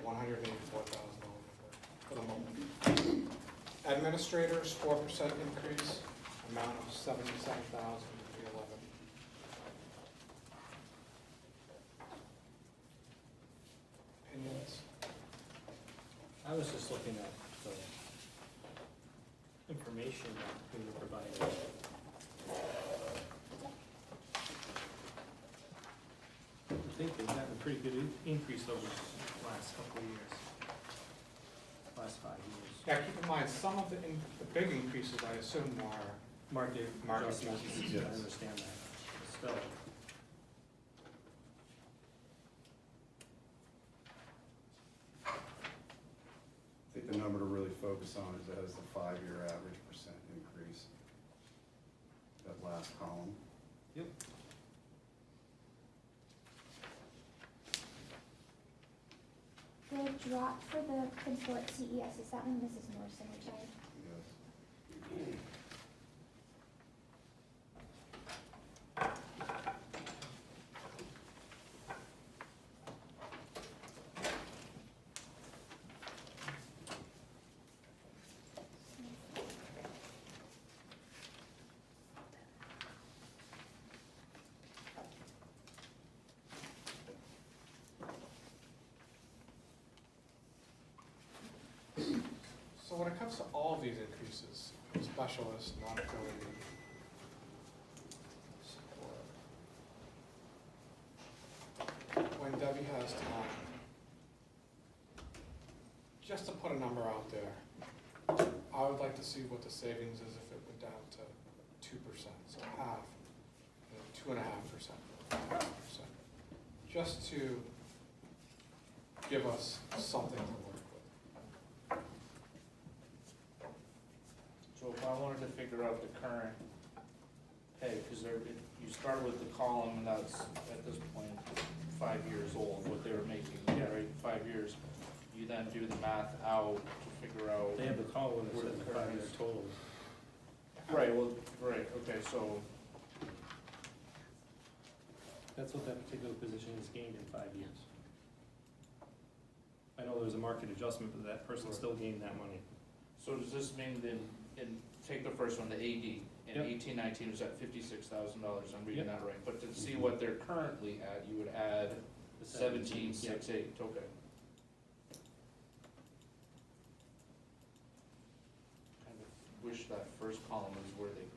$184,000 for the moment. Administrators, 4% increase, amount of $77,311. Opinions? I was just looking at the information that we were provided. I think they've had a pretty good increase over the last couple of years. Last 5 years. Yeah, keep in mind, some of the big increases, I assume, are Market Market adjustments, adjustments, I yes. understand that. Still, I think the number to really focus on is that is the 5-year average percent increase. That last column. yep. The drop for the consort CES, is that when Mrs. Morrison retired? Yes. So when it comes to all of these increases, specialists, non-affiliated support, when Debbie has time, just to put a number out there, I would like to see what the savings is if it went down to 2%, so half, 2.5%, 5%, just to give us something to work with. So if I wanted to figure out the current pay, because you start with the column, and that's, at this point, 5 years old, what they were making, right, 5 years. You then do the math out to figure out. They have the column that Where says the the current 5-year is. total. Right, well, right, okay, so, That's what that particular position has gained in 5 years. I know there was a market adjustment, but that person still gained that money. so does this mean then, take the first one, the AD, in Yep. 18-19 was at $56,000, I'm reading Yep. that right, but to see what they're currently at, you would add The 17,680, okay. Kind of wish that first column was where they,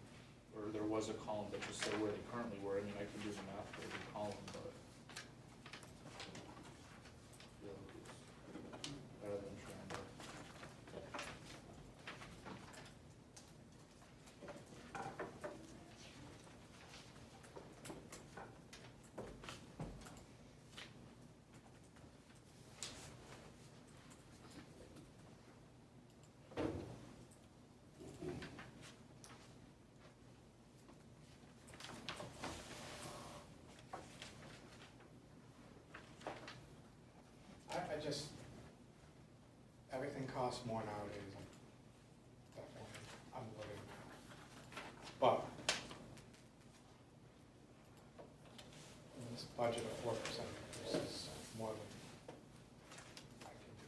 or there was a column that just said where they currently were, I mean, I can do the math for every column, but. I feel like it's better than trying to. I just, everything costs more nowadays, definitely, I'm living now. But, in this budget of 4% increase is more than I can do.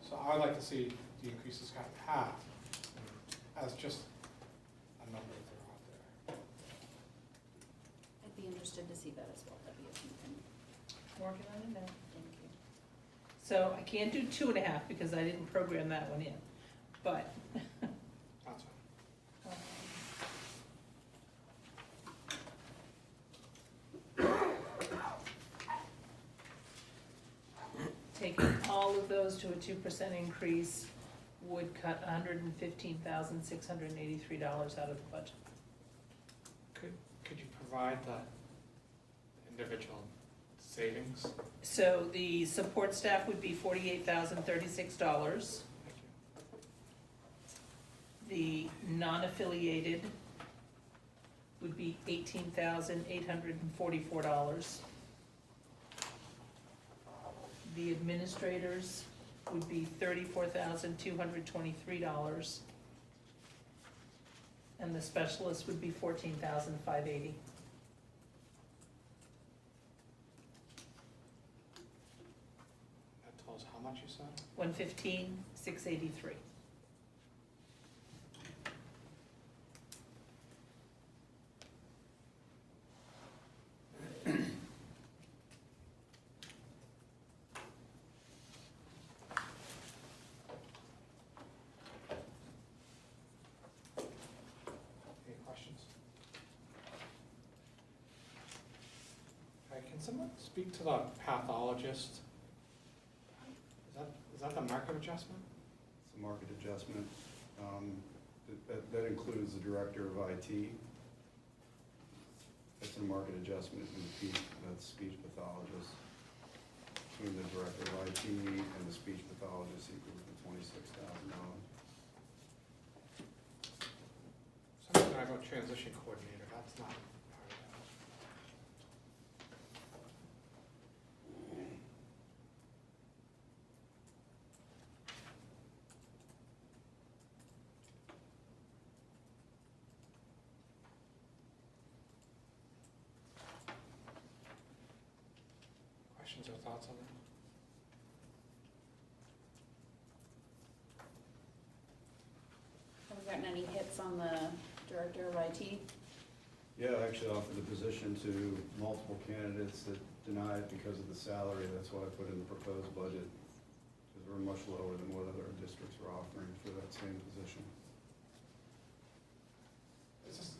So I'd like to see the increases cut in half, as just a number to throw out there. I'd be interested to see that as well, that'd be a thing. Working on it now. Thank you. So I can't do 2.5 because I didn't program that one in, but. That's fine. Taking all of those to a 2% increase would cut $115,683 out of the budget. Could you provide the individual savings? So the support staff would be $48,036. Thank you. The non-affiliated would be $18,844. The administrators would be $34,223. And the specialist would be $14,580. equals how much you said? 115,683. Any questions? Okay, can someone speak to the pathologist? Is that the market adjustment? It's a market adjustment. That includes the director of IT. It's a market adjustment in the speech pathologist. Between the director of IT and the speech pathologist equals the $26,000. Something I wrote transition coordinator, that's not part of that. Questions or thoughts on that? Have we gotten any hits on the director of IT? Yeah, I actually offered the position to multiple candidates that denied because of the salary. That's why I put in the proposed budget, because we're much lower than what other districts are offering for that same position. Is this,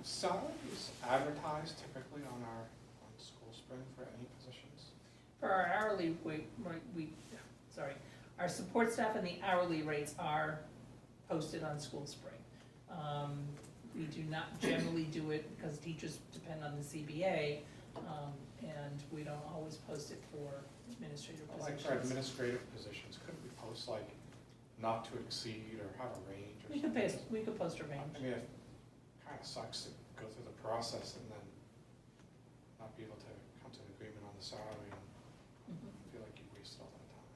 salaries advertised typically on School Spring for any positions? For our hourly, our support staff and the hourly rates are posted on School Spring. We do not generally do it because teachers depend on the CBA, and we don't always post it for administrative Like positions. for administrative positions, couldn't we post like not to exceed or have a range or We something? could post a range. I mean, it kind of sucks to go through the process and then not be able to come to an agreement on the salary and Mhm. feel like you wasted all that time.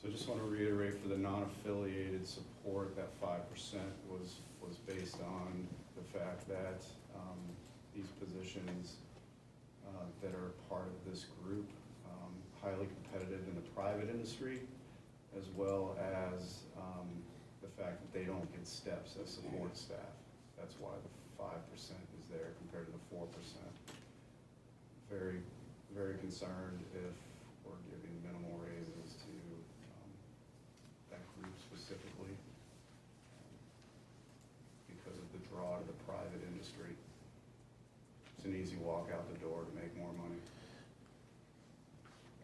So I just want to reiterate for the non-affiliated support, that 5% was based on the fact that these positions that are part of this group, highly competitive in the private industry, as well as the fact that they don't get steps as support staff. That's why the 5% is there compared to the 4%. Very, very concerned if we're giving minimal raises to that group specifically because of the draw to the private industry. It's an easy walk out the door to make more money,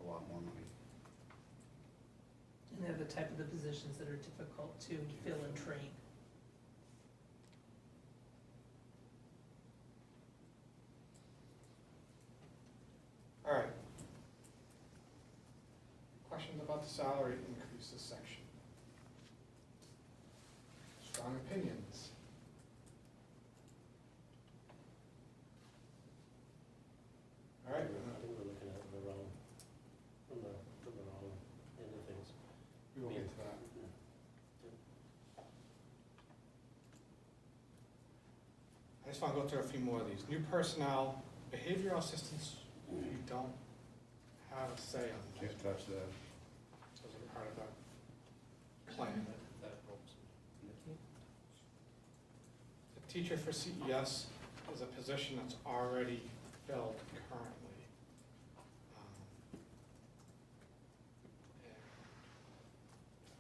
a lot more money. And they're the type of the positions that are difficult to fill and train. All right. Questions about the salary increases section? Strong opinions? All right. I think we're looking at the wrong, from the wrong end of things. We will get to that. I just want to go through a few more of these. New personnel, behavioral assistants, you don't have a say on that. Can't touch that. Those are part of the plan. That helps. The teacher for CES is a position that's already filled currently.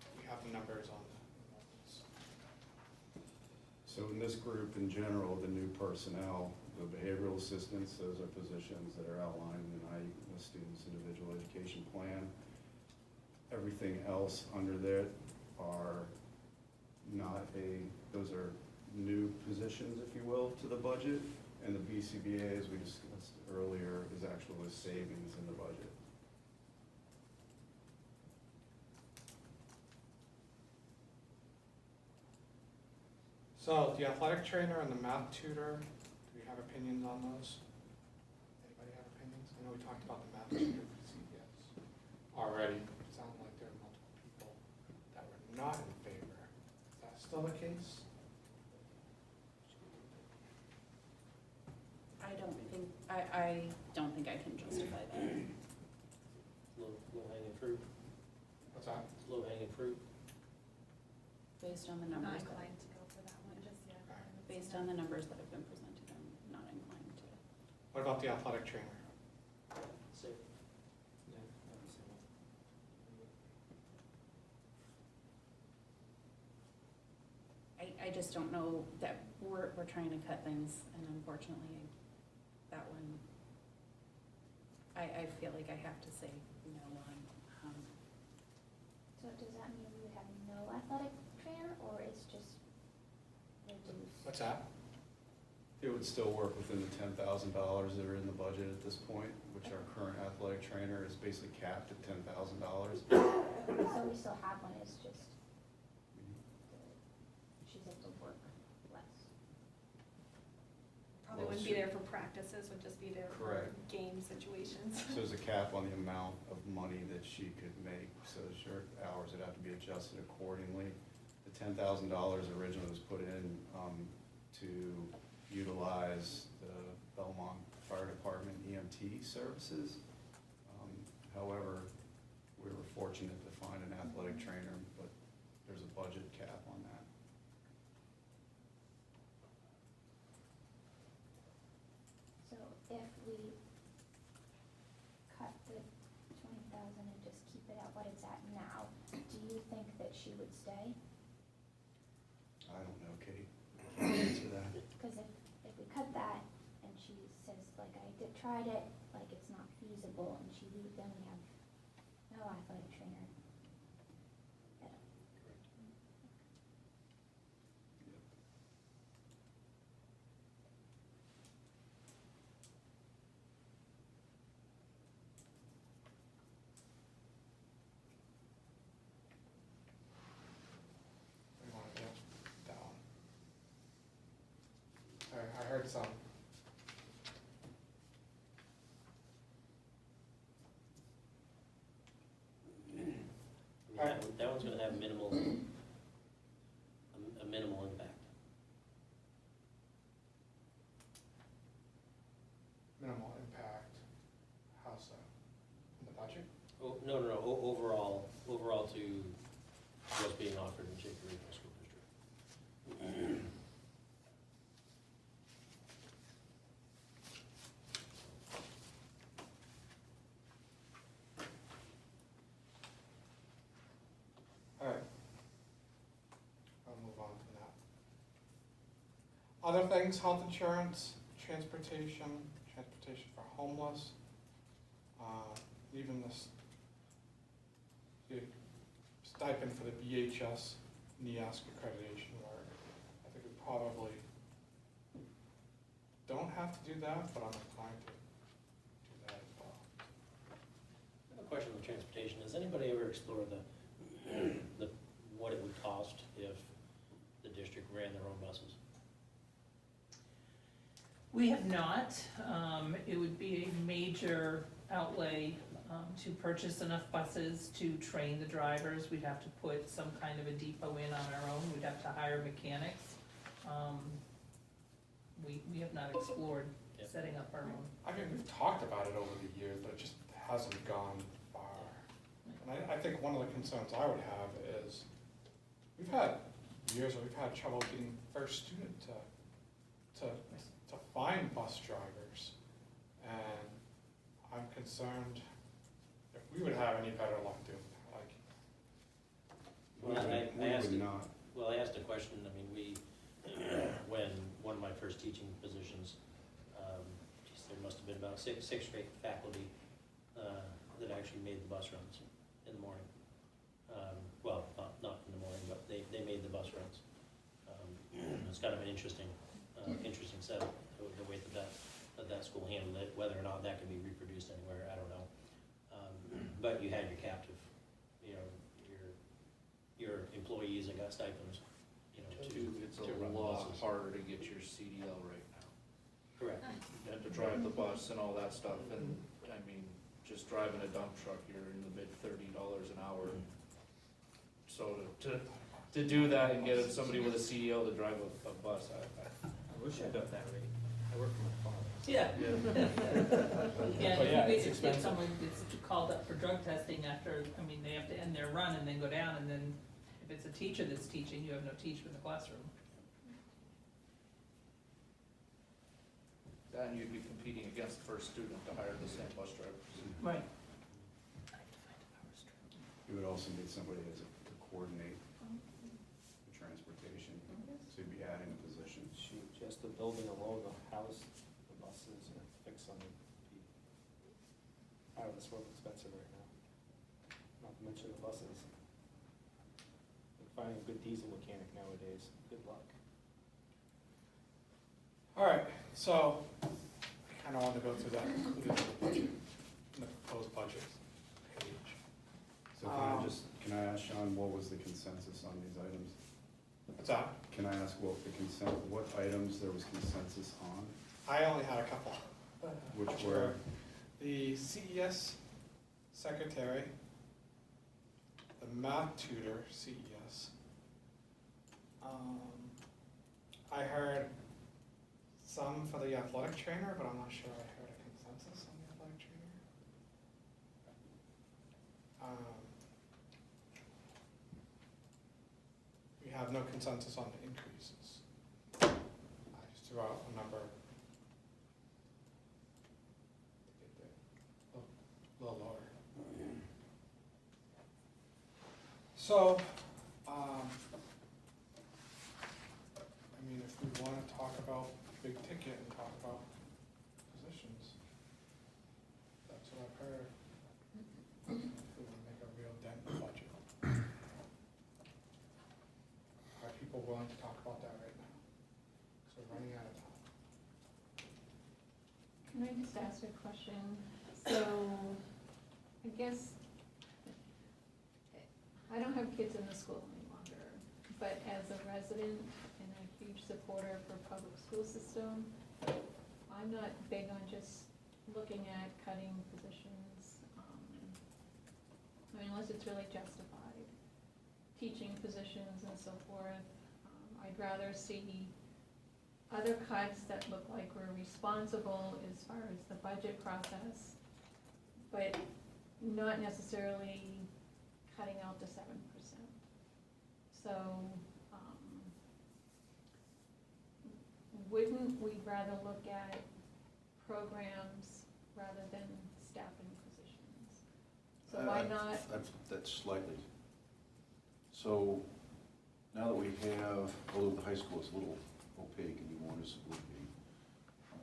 And we have the numbers on the enrollments. So in this group in general, the new personnel, the behavioral assistants, those are positions that are outlined in the student's individual education plan. Everything else under there are those are new positions, if you will, to the budget. And the BCBA, as we discussed earlier, is actually savings in the budget. So the athletic trainer and the math tutor, do we have opinions on those? Anybody have opinions? I know we talked about the math tutor for CES already. It sounded like there were multiple people that were not in favor. Is that still the case? I don't think I don't think I can justify that. Low hanging fruit, What's that? low hanging fruit. Based on the Not numbers, inclined to go for that one just yet. based on the numbers that have been presented, I'm not inclined to. What about the athletic trainer? So, I just don't know that we're trying to cut things, and unfortunately, that one, I feel like I have to say no on. So does that mean we would have no athletic trainer, or it's just reduced? What's that? It would still work within the $10,000 that are in the budget at this point, which our current athletic trainer is basically capped at $10,000. So we still have one, it's just, she's able to work less. Probably wouldn't be there for practices, would just be there for Correct. game situations. So there's a cap on the amount of money that she could make, so her hours would have to be adjusted accordingly. The $10,000 originally was put in to utilize the Belmont Fire Department EMT services. However, we were fortunate to find an athletic trainer, but there's a budget cap on that. So if we cut the 20,000 and just keep it at what it's at now, do you think that she would stay? I don't know, Kate, I can't answer that. Because if we cut that and she says, like, tried it, like, it's not feasible, and she leaves, then we have no athletic trainer. at all. We want to do down. I heard some. that one's gonna have minimal, a minimal impact. Minimal impact, how's that? In the budget? Oh, no, overall to what's being offered in Shaker Regional School District. All right. I'll move on from that. Other things, health insurance, transportation for homeless, even this, the stipend for the BHS NEASC accreditation work. I think we probably don't have to do that, but I'm inclined to do that as well. I have a question on transportation. Has anybody ever explored what it would cost if the district ran their own buses? We have not. It would be a major outlay to purchase enough buses to train the drivers. We'd have to put some kind of a depot in on our own. We'd have to hire mechanics. We have not explored Yep. setting up our own. I mean, we've talked about it over the years, but it just hasn't gone far. And I think one of the concerns I would have is, we've had years where we've had trouble getting first student to find bus drivers. And I'm concerned if we would have any better luck doing that, like, Well, We would not. Well, I asked a question, I mean, when one of my first teaching positions, there must have been about six straight faculty that actually made the bus runs in the morning. Well, not in the morning, but they made the bus runs. It's kind of an interesting setup, the way that school handled it, whether or not that can be reproduced anywhere, I don't know. But you had your captive, your employees that got stipends, It's to a run lot buses. harder to get your CDL right now. Correct. You have to drive the bus and all that stuff, and, I mean, just driving a dump truck, you're in the mid $30 an hour. So to do that and get somebody with a CDL to drive a bus, I wish I'd done that rate. I I work for my father. Yeah. But yeah, And it's if expensive. someone gets called up for drug testing after, I mean, they have to end their run and then go down, and then if it's a teacher that's teaching, you have no teacher in the classroom. Then you'd be competing against the first student to hire the same bus drivers. Right. You would also need somebody to coordinate the transportation, so you'd be adding a position. Shoot, just the building alone, the house, the buses, and fix them would be out of this world expensive right now. Not to mention the buses. Like finding a good diesel mechanic nowadays, good luck. All right, so I kind of want to go through that included in the budget, in the proposed budget page. So can I ask Sean, what was the consensus on these items? What's that? Can I ask what items there was consensus on? I only had a couple. Which were? The CES secretary, the math tutor, CES. I heard some for the athletic trainer, but I'm not sure I heard a consensus on the athletic trainer. We have no consensus on the increases. I just threw out a number. A little lower. So, I mean, if we want to talk about big ticket and talk about positions, that's what I've heard. If we want to make a real dent in the budget. Are people willing to talk about that right now? So we're running out of time. Can I just ask a question? So, I guess, I don't have kids in the school any longer, but as a resident and a huge supporter for public school system, I'm not big on just looking at cutting positions, I mean, unless it's really justified. Teaching positions and so forth, I'd rather see other cuts that look like we're responsible as far as the budget process, but not necessarily cutting out the 7%. So, wouldn't we rather look at programs rather than staffing positions? So why not? That's slightly. So now that we have, although the high school is a little opaque and you want us to look at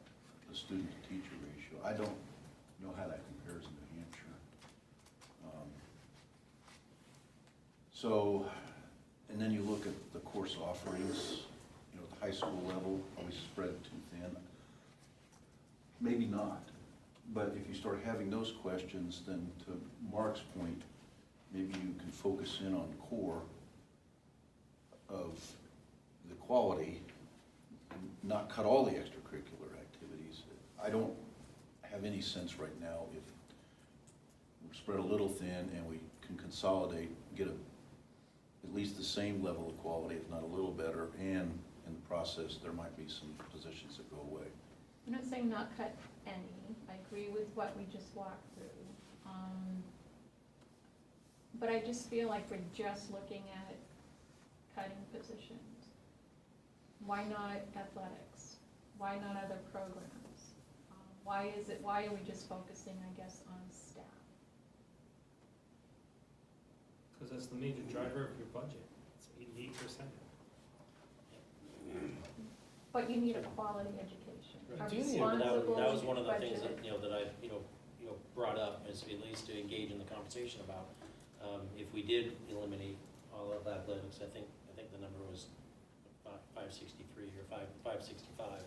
the student-to-teacher ratio, I don't know how that compares in New Hampshire. So, and then you look at the course offerings, you know, at the high school level, are we spread too thin? Maybe not, but if you start having those questions, then to Mark's point, maybe you can focus in on core of the quality and not cut all the extracurricular activities. I don't have any sense right now if we're spread a little thin and we can consolidate, get at least the same level of quality, if not a little better, and in the process, there might be some positions that go away. I'm not saying not cut any, I agree with what we just walked through. But I just feel like we're just looking at cutting positions. Why not athletics? Why not other programs? Why are we just focusing, I guess, on staff? Because that's the major driver of your budget, it's 88%. But you need a quality education. A You do need- But responsible that was one of the things budget. that, that I, brought up, is at least to engage in the conversation about, if we did eliminate all of athletics, I think the number was 563 or 565.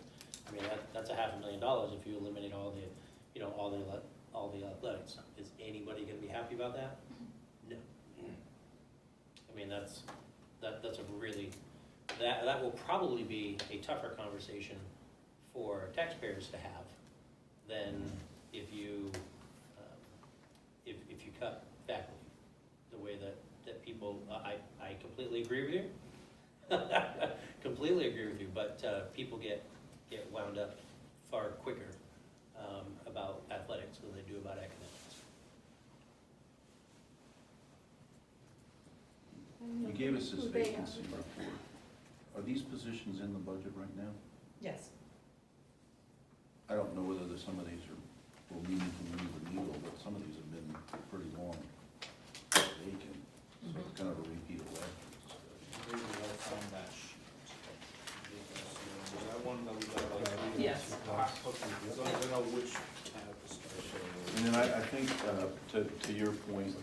I mean, that's $500,000 if you eliminate all the athletics. Is anybody gonna be happy about that? No. I mean, that's a really, that will probably be a tougher conversation for taxpayers to have than if you cut faculty the way that people, I completely agree with you. Completely agree with you, but people get wound up far quicker about athletics than they do about academics. You gave us this Who they are. vacancy report. Are these positions in the budget right now? Yes. I don't know whether some of these will meaningfully move the needle, but some of these have been pretty long vacant. So it's kind of a repeat of last year's discussion. Maybe we'll find that sheet. Is that one that we got like? Yes. As long as I know which tab is special. And then I think, to your point,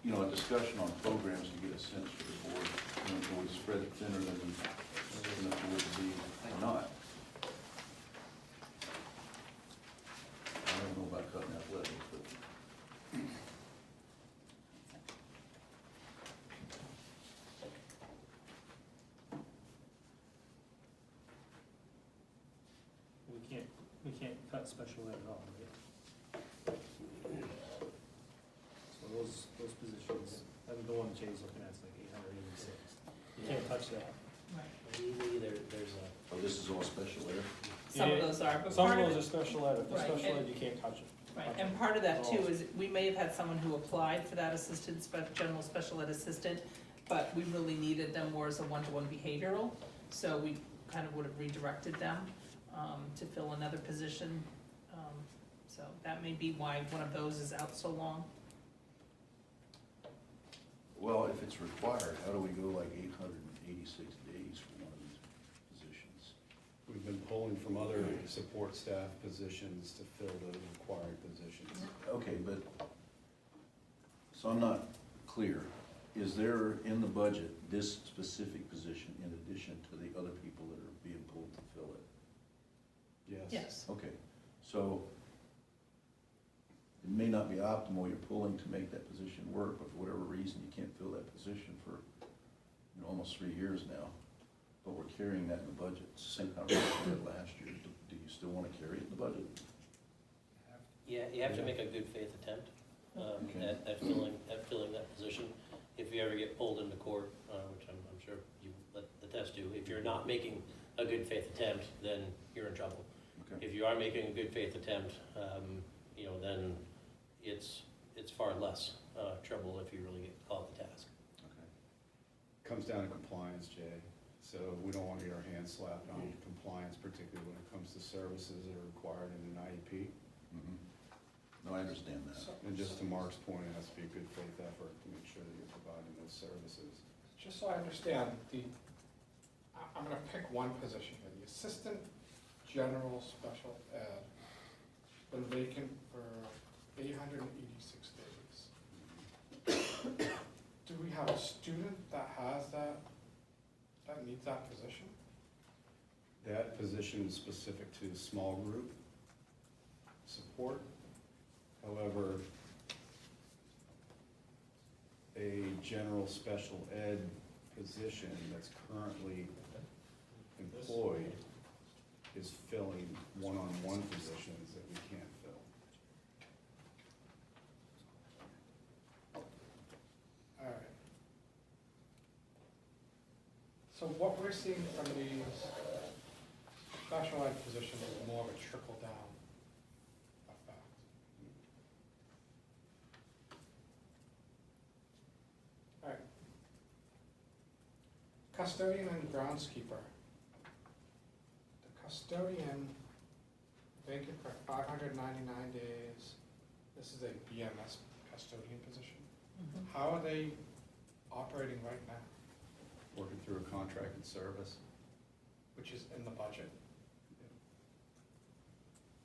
you know, a discussion on programs to get a sense for the board, you know, do we spread it thinner than we can afford to be or not? I don't know about cutting athletics, but. We can't cut special ed at all, right? So those positions, and the one Jay's looking at is like 886. You can't touch that. Right. Legally, there's a, Oh, this is all special ed? Some of Yeah, those are, but Some part of of those are it, special ed, if they're Right, special ed, and- you can't touch it. right, and part of that too is, we may have had someone who applied for that assistant, general special ed assistant, but we really needed them more as a one-to-one behavioral, so we kind of would have redirected them, to fill another position. So that may be why one of those is out so long. Well, if it's required, how do we go like 886 days for one of these positions? We've been pulling from other support staff positions to fill those required positions. Okay, but, so I'm not clear. Is there in the budget this specific position in addition to the other people that are being pulled to fill it? Yes. Yes, Okay, so it may not be optimal, you're pulling to make that position work, but for whatever reason, you can't fill that position for, you know, almost 3 years now. But we're carrying that in the budget, it's the same conversation we had last year. Do you still want to carry it in the budget? yeah, you have to make a good faith attempt Okay. at filling that position. If you ever get pulled into court, which I'm sure you let the test do, if you're not making a good faith attempt, then you're in trouble. Okay. If you are making a good faith attempt, you know, then it's far less trouble if you really get called to task. Okay. Comes down to compliance, Jay. So we don't want to get our hands slapped on compliance, particularly when it comes to services that are required in an IEP. Mhm. No, I understand that. And just to Mark's point, it has to be a good faith effort to make sure that you're providing those services. Just so I understand, I'm gonna pick one position here, the assistant general special ed, been vacant for 886 days. Do we have a student that has that needs that position? That position is specific to small group support. However, a general special ed position that's currently employed is filling one-on-one positions that we can't fill. All right. So what we're seeing from these special ed positions is more of a trickle down effect. All right. Custodian and groundskeeper. The custodian vacant for 599 days. This is a BMS custodian position. Mhm. How are they operating right now, Working through a contracted service. which is in the budget?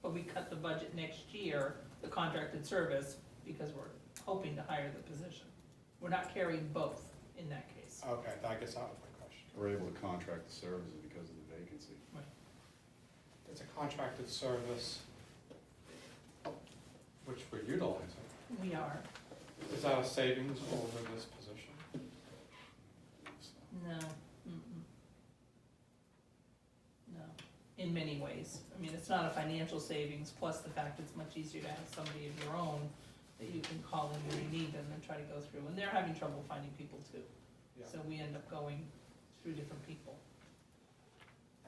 but we cut the budget next year, the contracted service, because we're hoping to hire the position. We're not carrying both in that case. Okay, that gets out of my question. We're able to contract the services because of the vacancy. It's a contracted service, which we're utilizing. We are, Is that a savings over this position? no, no, in many ways. I mean, it's not a financial savings, plus the fact it's much easier to have somebody of your own that you can call in when you need them and try to go through. And they're having trouble finding people too. Yeah. So we end up going through different people.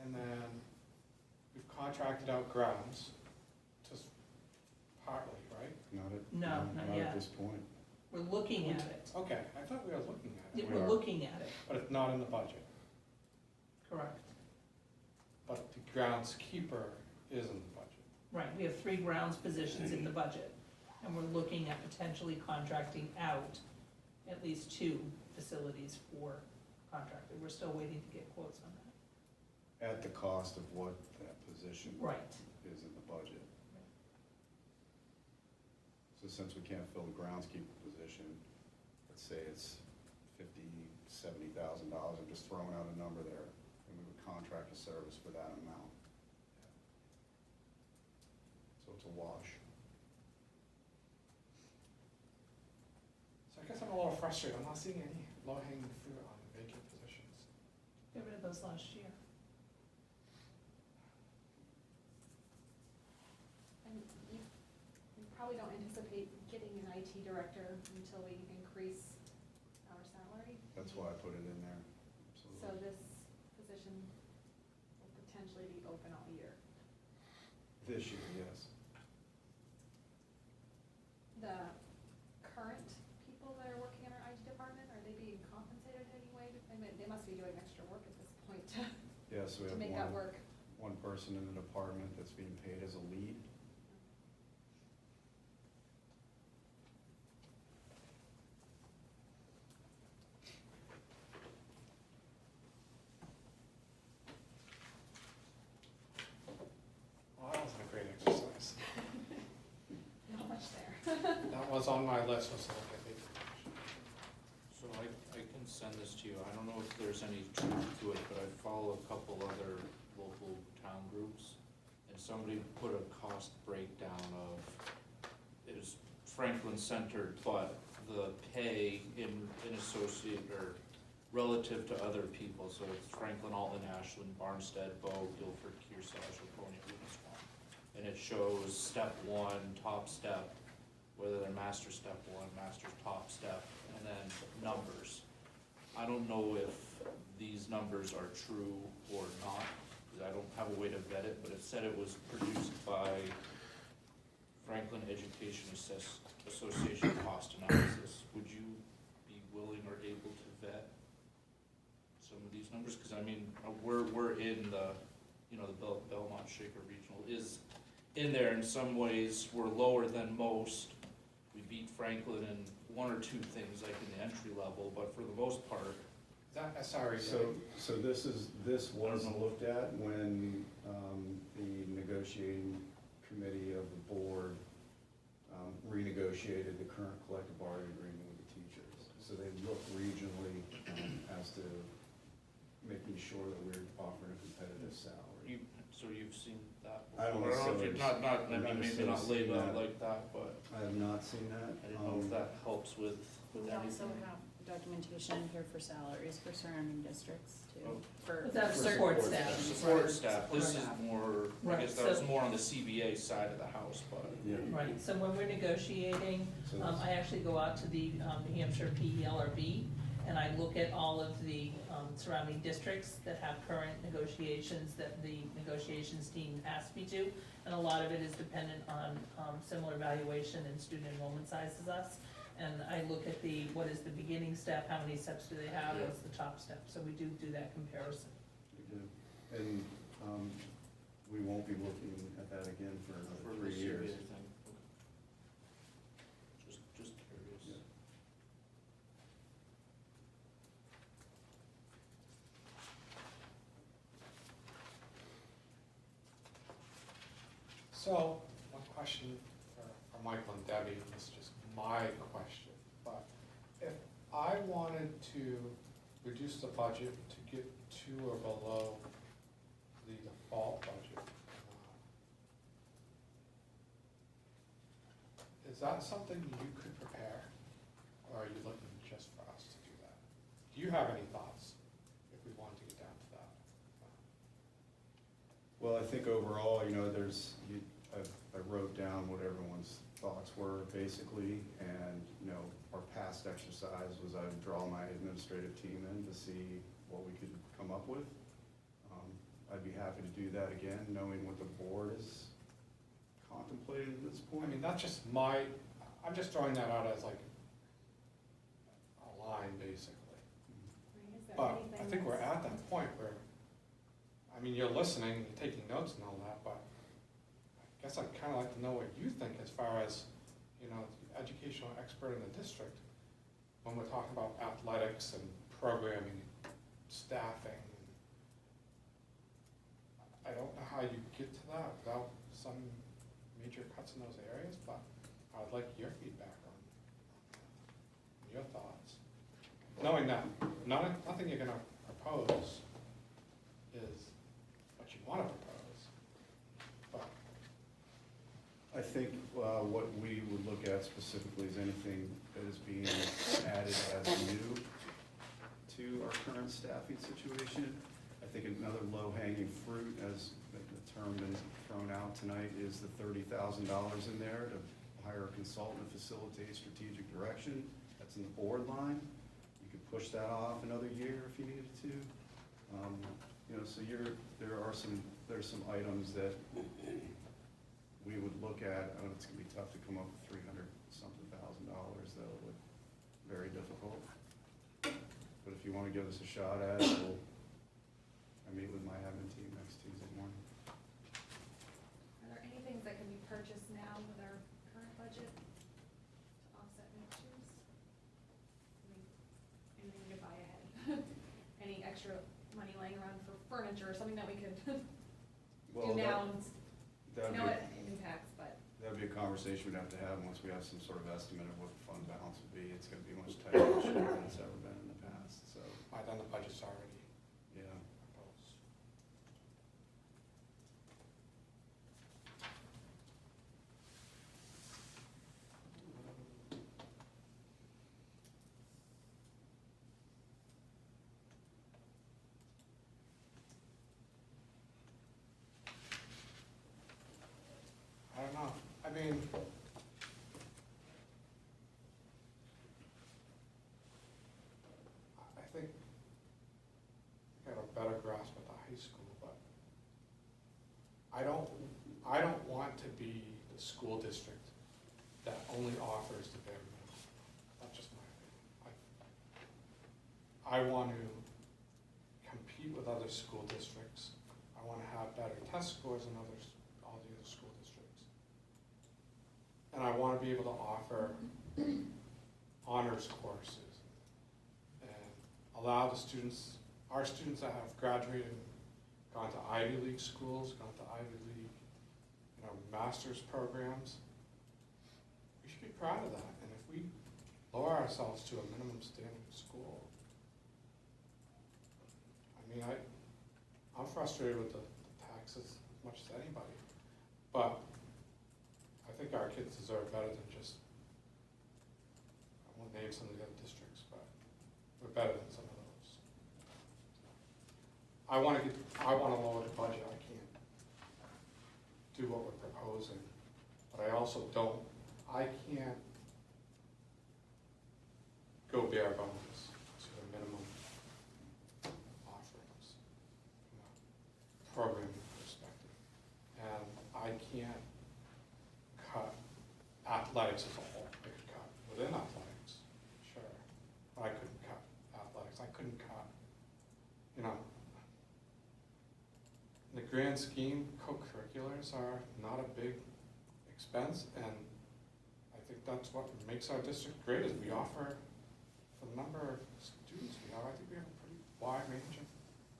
And then contracted out grounds, just partly, right? No, not yet. at this point. We're looking at it. Okay, I thought we were looking at Yeah, it, We we're are. looking at it, but it's not in the budget. correct. But the groundskeeper is in the budget. Right, we have 3 grounds positions in the budget, and we're looking at potentially contracting out at least 2 facilities for contracted. We're still waiting to get quotes on that. At the cost of what that position Right. is in the budget. So since we can't fill the groundskeeper position, let's say it's $50,000-$70,000, I'm just throwing out a number there, and we would contract a service for that amount. So it's a wash. So I guess I'm a little frustrated, I'm not seeing any low-hanging fruit on vacant positions. Got rid of those last year. And you probably don't anticipate getting an IT director until we increase our salary. That's why I put it in there, So absolutely. this position will potentially be open all year. This year, yes. The current people that are working in our IT department, are they being compensated in any way? I mean, they must be doing extra work at this point to, Yeah, so we to make that have work. one person in the department that's being paid as a lead. Well, that wasn't a great exercise. Not much there. That was on my list, was to look at vacant positions. So I can send this to you, I don't know if there's any truth to it, but I follow a couple other local town groups, and somebody put a cost breakdown of, it is Franklin centered, but the pay in associate, or relative to other people, so it's Franklin, Alton, Ashland, Barnstead, Bow, Guilford, Kearsarge, Laconia, Winnisquam. And it shows step 1, top step, whether they're master step 1, master's top step, and then numbers. I don't know if these numbers are true or not, because I don't have a way to vet it, but it said it was produced by Franklin Education Association Cost Analysis. Would you be willing or able to vet some of these numbers? Because I mean, we're in the, you know, the Belmont Shaker Regional is in there in some ways. We're lower than most. We beat Franklin in 1 or 2 things, like in the entry level, but for the most part, Is that, sorry, So this was looked at when the negotiating committee of the board renegotiated the current collective bargaining agreement with the teachers. So they looked regionally as to making sure that we're offering a competitive salary. so you've seen that I don't before. I don't know if necessarily- you're not, I I've mean, not maybe not necessarily laid seen out that. like that, but I have not seen that. I didn't know if that helps with We anything. also have documentation in here for salaries for surrounding districts too, Oh. for But that's certain support positions. staff. Support staff, this is Support staff. more, I Right, guess that was so- more on the CBA side of the house, but. Yeah. Right, so when we're negotiating, So this- I actually go out to the New Hampshire PELRB, and I look at all of the surrounding districts that have current negotiations that the negotiations team asked me to, and a lot of it is dependent on similar valuation and student enrollment size as us. And I look at what is the beginning step, how many steps do they have, what's the top step, so we do that comparison. We do. And we won't be looking at that again for For another the 3 years. CBA thing. Just curious. Yeah. So, one question for Michael and Debbie, this is just my question, but if I wanted to reduce the budget to get to or below the default budget, is that something you could prepare, or are you looking just for us to do that? Do you have any thoughts, if we wanted to get down to that? Well, I think overall, you know, I wrote down what everyone's thoughts were basically, and, you know, our past exercise was I would draw my administrative team in to see what we could come up with. I'd be happy to do that again, knowing what the board is contemplating at this I point. mean, that's just I'm just throwing that out as like a line, basically. Right, is there But I anything think we're that's- at that point where, I mean, you're listening, you're taking notes and all that, but I guess I'd kind of like to know what you think as far as, you know, the educational expert in the district, when we're talking about athletics and programming, staffing. I don't know how you get to that without some major cuts in those areas, but I would like your feedback on your thoughts. Knowing that nothing you're gonna propose is what you wanna propose, but I think what we would look at specifically is anything that is being added as new to our current staffing situation. I think another low-hanging fruit, as the term been thrown out tonight, is the $30,000 in there to hire a consultant to facilitate strategic direction. That's in the board line. You could push that off another year if you needed to. You know, so there's some items that we would look at. I know it's gonna be tough to come up with $300-something thousand, though, but very difficult. But if you wanna give us a shot at it, I meet with my admin team next Tuesday morning. Are there any things that can be purchased now with our current budget to offset next year's? I mean, anything we could buy ahead? Any extra money laying around for furniture, or something that we could do Well, now, that'd know be, it impacts, but. that'd be a conversation we'd have to have once we have some sort of estimate of what the fund balance would be. It's gonna be much tighter this year than it's ever been in the past, so, by then the budget's already yeah. proposed. I don't know, I mean, I think I got a better grasp at the high school, but I don't want to be the school district that only offers the bare minimum. That's just my opinion. I want to compete with other school districts. I want to have better test scores than all the other school districts. And I want to be able to offer honors courses and allow the students, our students that have graduated and gone to Ivy League schools, gone to Ivy League, you know, master's programs, we should be proud of that. And if we lower ourselves to a minimum standard school, I mean, I'm frustrated with the taxes as much as anybody, but I think our kids deserve better than just, I won't name some of the other districts, but we're better than some of those. I wanna lower the budget, I can't do what we're proposing, but I also I can't go bare bones to the minimum offerings from a programming perspective. And I can't cut athletics as a whole. I could cut within athletics, sure, but I couldn't cut athletics. I couldn't cut, you know, in the grand scheme, co-curriculars are not a big expense, and I think that's what makes our district great, is we offer, for the number of students we have, I think we have a pretty wide range of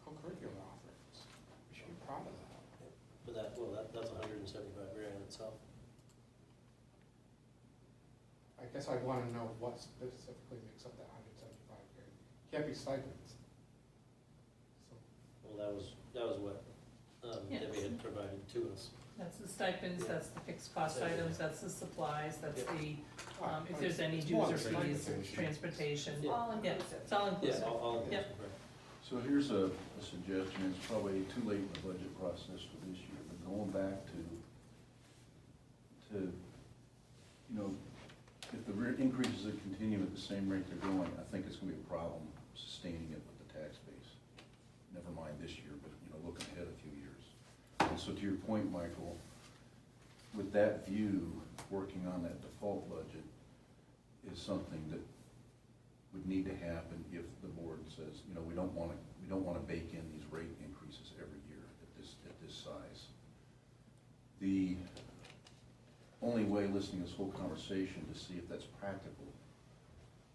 co-curricular offerings. We should be proud of that. But that's $175,000 itself. I guess I wanna know what specifically makes up that $175,000. Can't be stipends. So, Well, that was what Yes. Debbie had provided to us. That's the stipends, that's the fixed cost Yeah. items, that's the supplies, that's the, if but there's any it's dues more or than fees, transportation. transportation. Yeah. All Yeah, inclusive. it's all Yeah, inclusive. all inclusive, Yep. right. So here's a suggestion, it's probably too late in the budget process for this year, but going back to, you know, if the increases that continue at the same rate they're going, I think it's gonna be a problem sustaining it with the tax base. Never mind this year, but, you know, looking ahead a few so to your point, Michael, with that view, working on that default budget is something that would need to happen if the board says, you know, we don't wanna bake in these rate increases every year at this size. The only way, listening to this whole conversation to see if that's practical,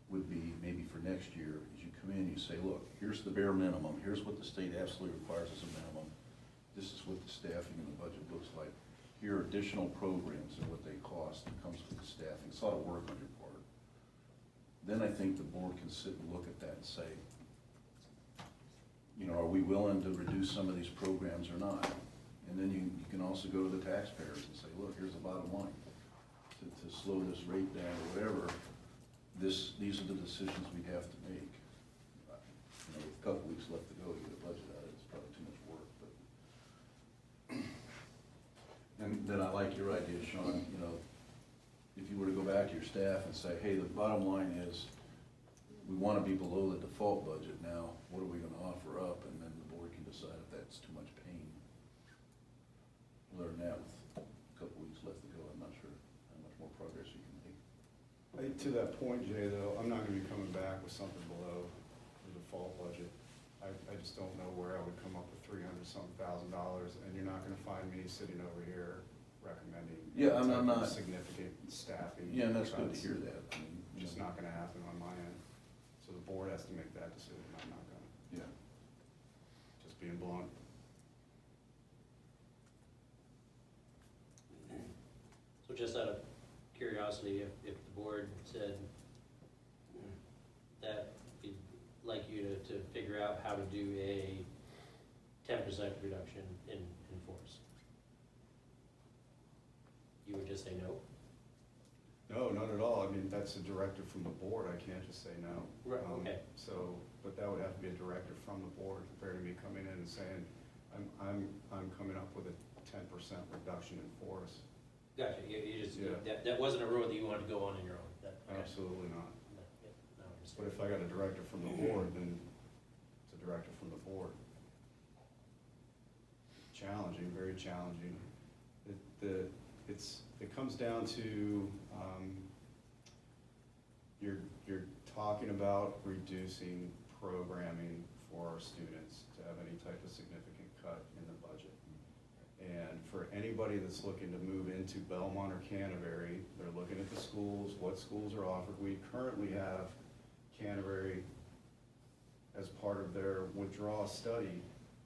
would be maybe for next year, is you come in, you say, look, here's the bare minimum, here's what the state absolutely requires as a minimum, this is what the staffing and the budget looks like, here are additional programs and what they cost, that comes with the staffing, it's a lot of work on your part. Then I think the board can sit and look at that and say, you know, are we willing to reduce some of these programs or not? And then you can also go to the taxpayers and say, look, here's the bottom line, to slow this rate down or whatever, these are the decisions we have to make. You know, with a couple weeks left to go to get a budget out of it, it's probably too much work, but. And then I like your idea, Sean, you know, if you were to go back to your staff and say, hey, the bottom line is, we wanna be below the default budget now, what are we gonna offer up? And then the board can decide if that's too much pain. Learn that with a couple weeks left to go, I'm not sure how much more progress you can make. To that point, Jay, though, I'm not gonna be coming back with something below the default budget. I just don't know where I would come up with $300-something thousand, and you're not gonna find me sitting over here recommending. Yeah, I'm not. Significant staffing. Yeah, and that's good to cuts. hear that. I mean, Just not gonna happen on my end. So the board has to make that decision, I'm not gonna, Yeah. just being blunt. So just out of curiosity, if the board said that we'd like you to figure out how to do a 10% reduction in force, you would just say no? No, not at all. I mean, that's a directive from the board. I can't just say no. Right, okay. So, but that would have to be a directive from the board compared to me coming in and saying, I'm coming up with a 10% reduction in force. Gotcha, you just, Yeah. that wasn't a road that you wanted to go on your own? Okay. Absolutely not. No, yeah, no, I understand. But if I got a directive from the board, then it's a directive from the board. Challenging, very challenging. It comes down to, you're talking about reducing programming for our students to have any type of significant cut in the budget. And for anybody that's looking to move into Belmont or Canterbury, they're looking at the schools, what schools are offered. We currently have Canterbury, as part of their withdrawal study,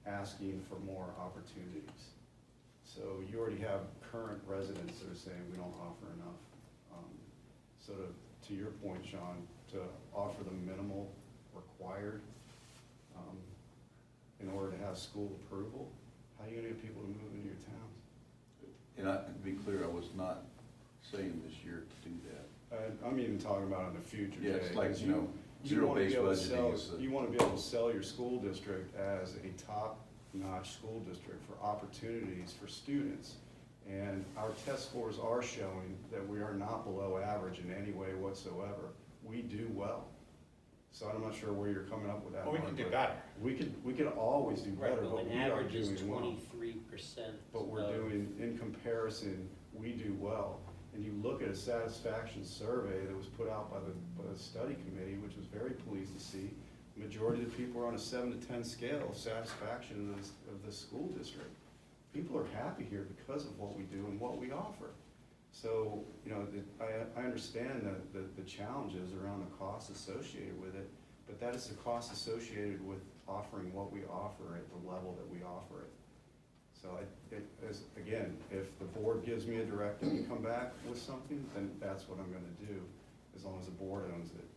asking for more opportunities. So you already have current residents that are saying we don't offer enough. So to your point, Sean, to offer the minimal required in order to have school approval, how are you gonna get people to move into your towns? And to be clear, I was not saying this year to do that. I'm even talking about in the future, Yeah, Jay, it's like, 'cause you know, you wanna be zero-based able to sell- budgeting is the. You wanna be able to sell your school district as a top-notch school district for opportunities for students. And our test scores are showing that we are not below average in any way whatsoever. We do well. So I'm not sure where you're coming up with that. But we Mark, can do but better. We could always do Right, better, well, but an we are average is doing well. 23%. But we're doing, in comparison, we do well. And you look at a satisfaction survey that was put out by the study committee, which was very pleased to see. The majority of the people are on a 7 to 10 scale of satisfaction of the school district. People are happy here because of what we do and what we offer. So, you know, I understand the challenges around the costs associated with it, but that is the cost associated with offering what we offer at the level that we offer it. So again, if the board gives me a directive to come back with something, then that's what I'm gonna do, as long as the board owns it.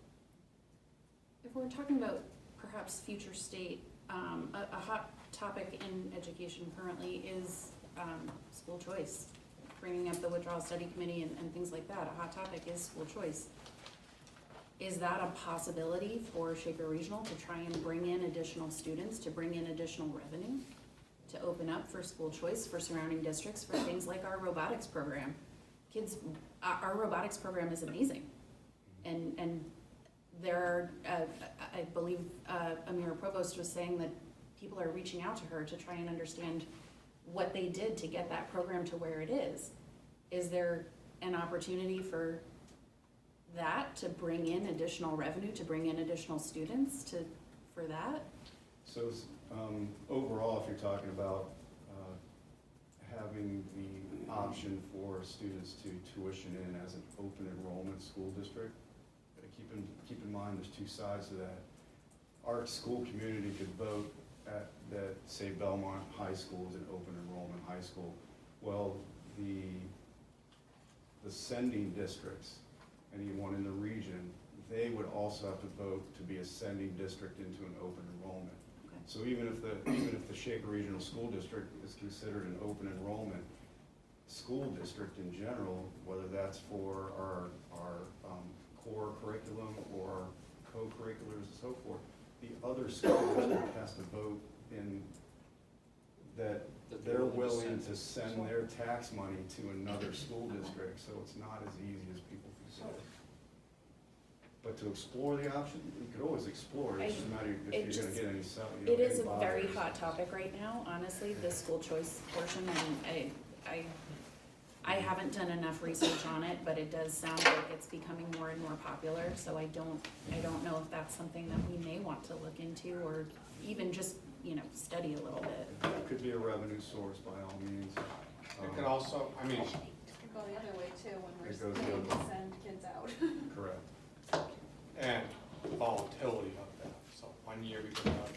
If we're talking about perhaps future state, a hot topic in education currently is school choice. Bringing up the withdrawal study committee and things like that, a hot topic is school choice. Is that a possibility for Shaker Regional to try and bring in additional students, to bring in additional revenue, to open up for school choice for surrounding districts for things like our robotics program? Kids, our robotics program is amazing. And there are, I believe Amira Provost was saying that people are reaching out to her to try and understand what they did to get that program to where it is. Is there an opportunity for that, to bring in additional revenue, to bring in additional students for that? So, overall, if you're talking about having the option for students to tuition in as an open enrollment school district, keep in mind there's two sides to that. Our school community could vote at that, say Belmont High School is an open enrollment high school. Well, the sending districts, anyone in the region, they would also have to vote to be a sending district into an open enrollment. Okay. So even if the Shaker Regional School District is considered an open enrollment school district in general, whether that's for our core curriculum or co-curriculars and so forth, the other school district has to vote in that they're willing to send their tax money to another school district, so it's not as easy as people think. But to explore the option, you could always explore, it's just a matter of if you're gonna get any It is a any very buyers. hot topic right now, honestly, the school choice portion, and I haven't done enough research on it, but it does sound like it's becoming more and more popular, so I don't know if that's something that we may want to look into, or even just, study a little bit. It could be a revenue source by all means. It could also, I mean, It could go the other way too, when we're It goes the paying other to send kids out. Correct. and volatility of that. So one year we could have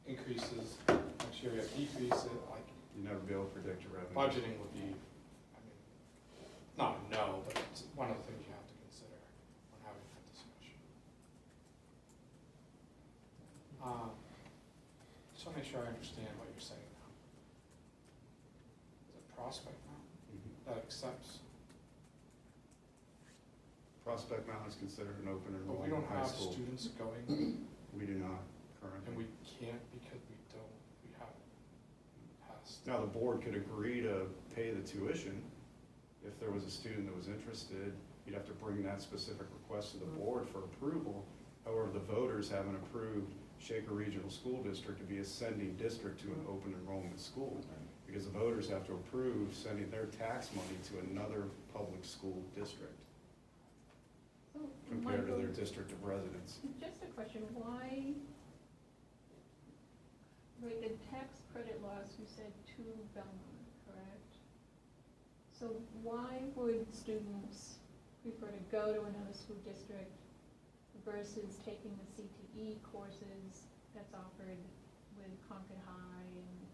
increases, next year we have decreases, like You never be able to predict your revenue. budgeting would be, I mean, not a no, but it's one of the things you have to consider when having that discussion. Just want to make sure I understand what you're saying now. Is it Prospect now Mhm. that accepts, Prospect Mountain is considered an open but we don't enrollment high have school. students going, We do not and currently. we can't because we haven't passed. Now, the board could agree to pay the tuition. If there was a student that was interested, you'd have to bring that specific request to the board for approval. However, the voters haven't approved Shaker Regional School District to be a sending district to an open enrollment school, because the voters have to approve sending their tax money to another public school district So, compared to their Michael, district of residence. just a question, why, right, the tax credit laws, you said to Belmont, correct? So why would students prefer to go to another school district versus taking the CTE courses that's offered with Concord High and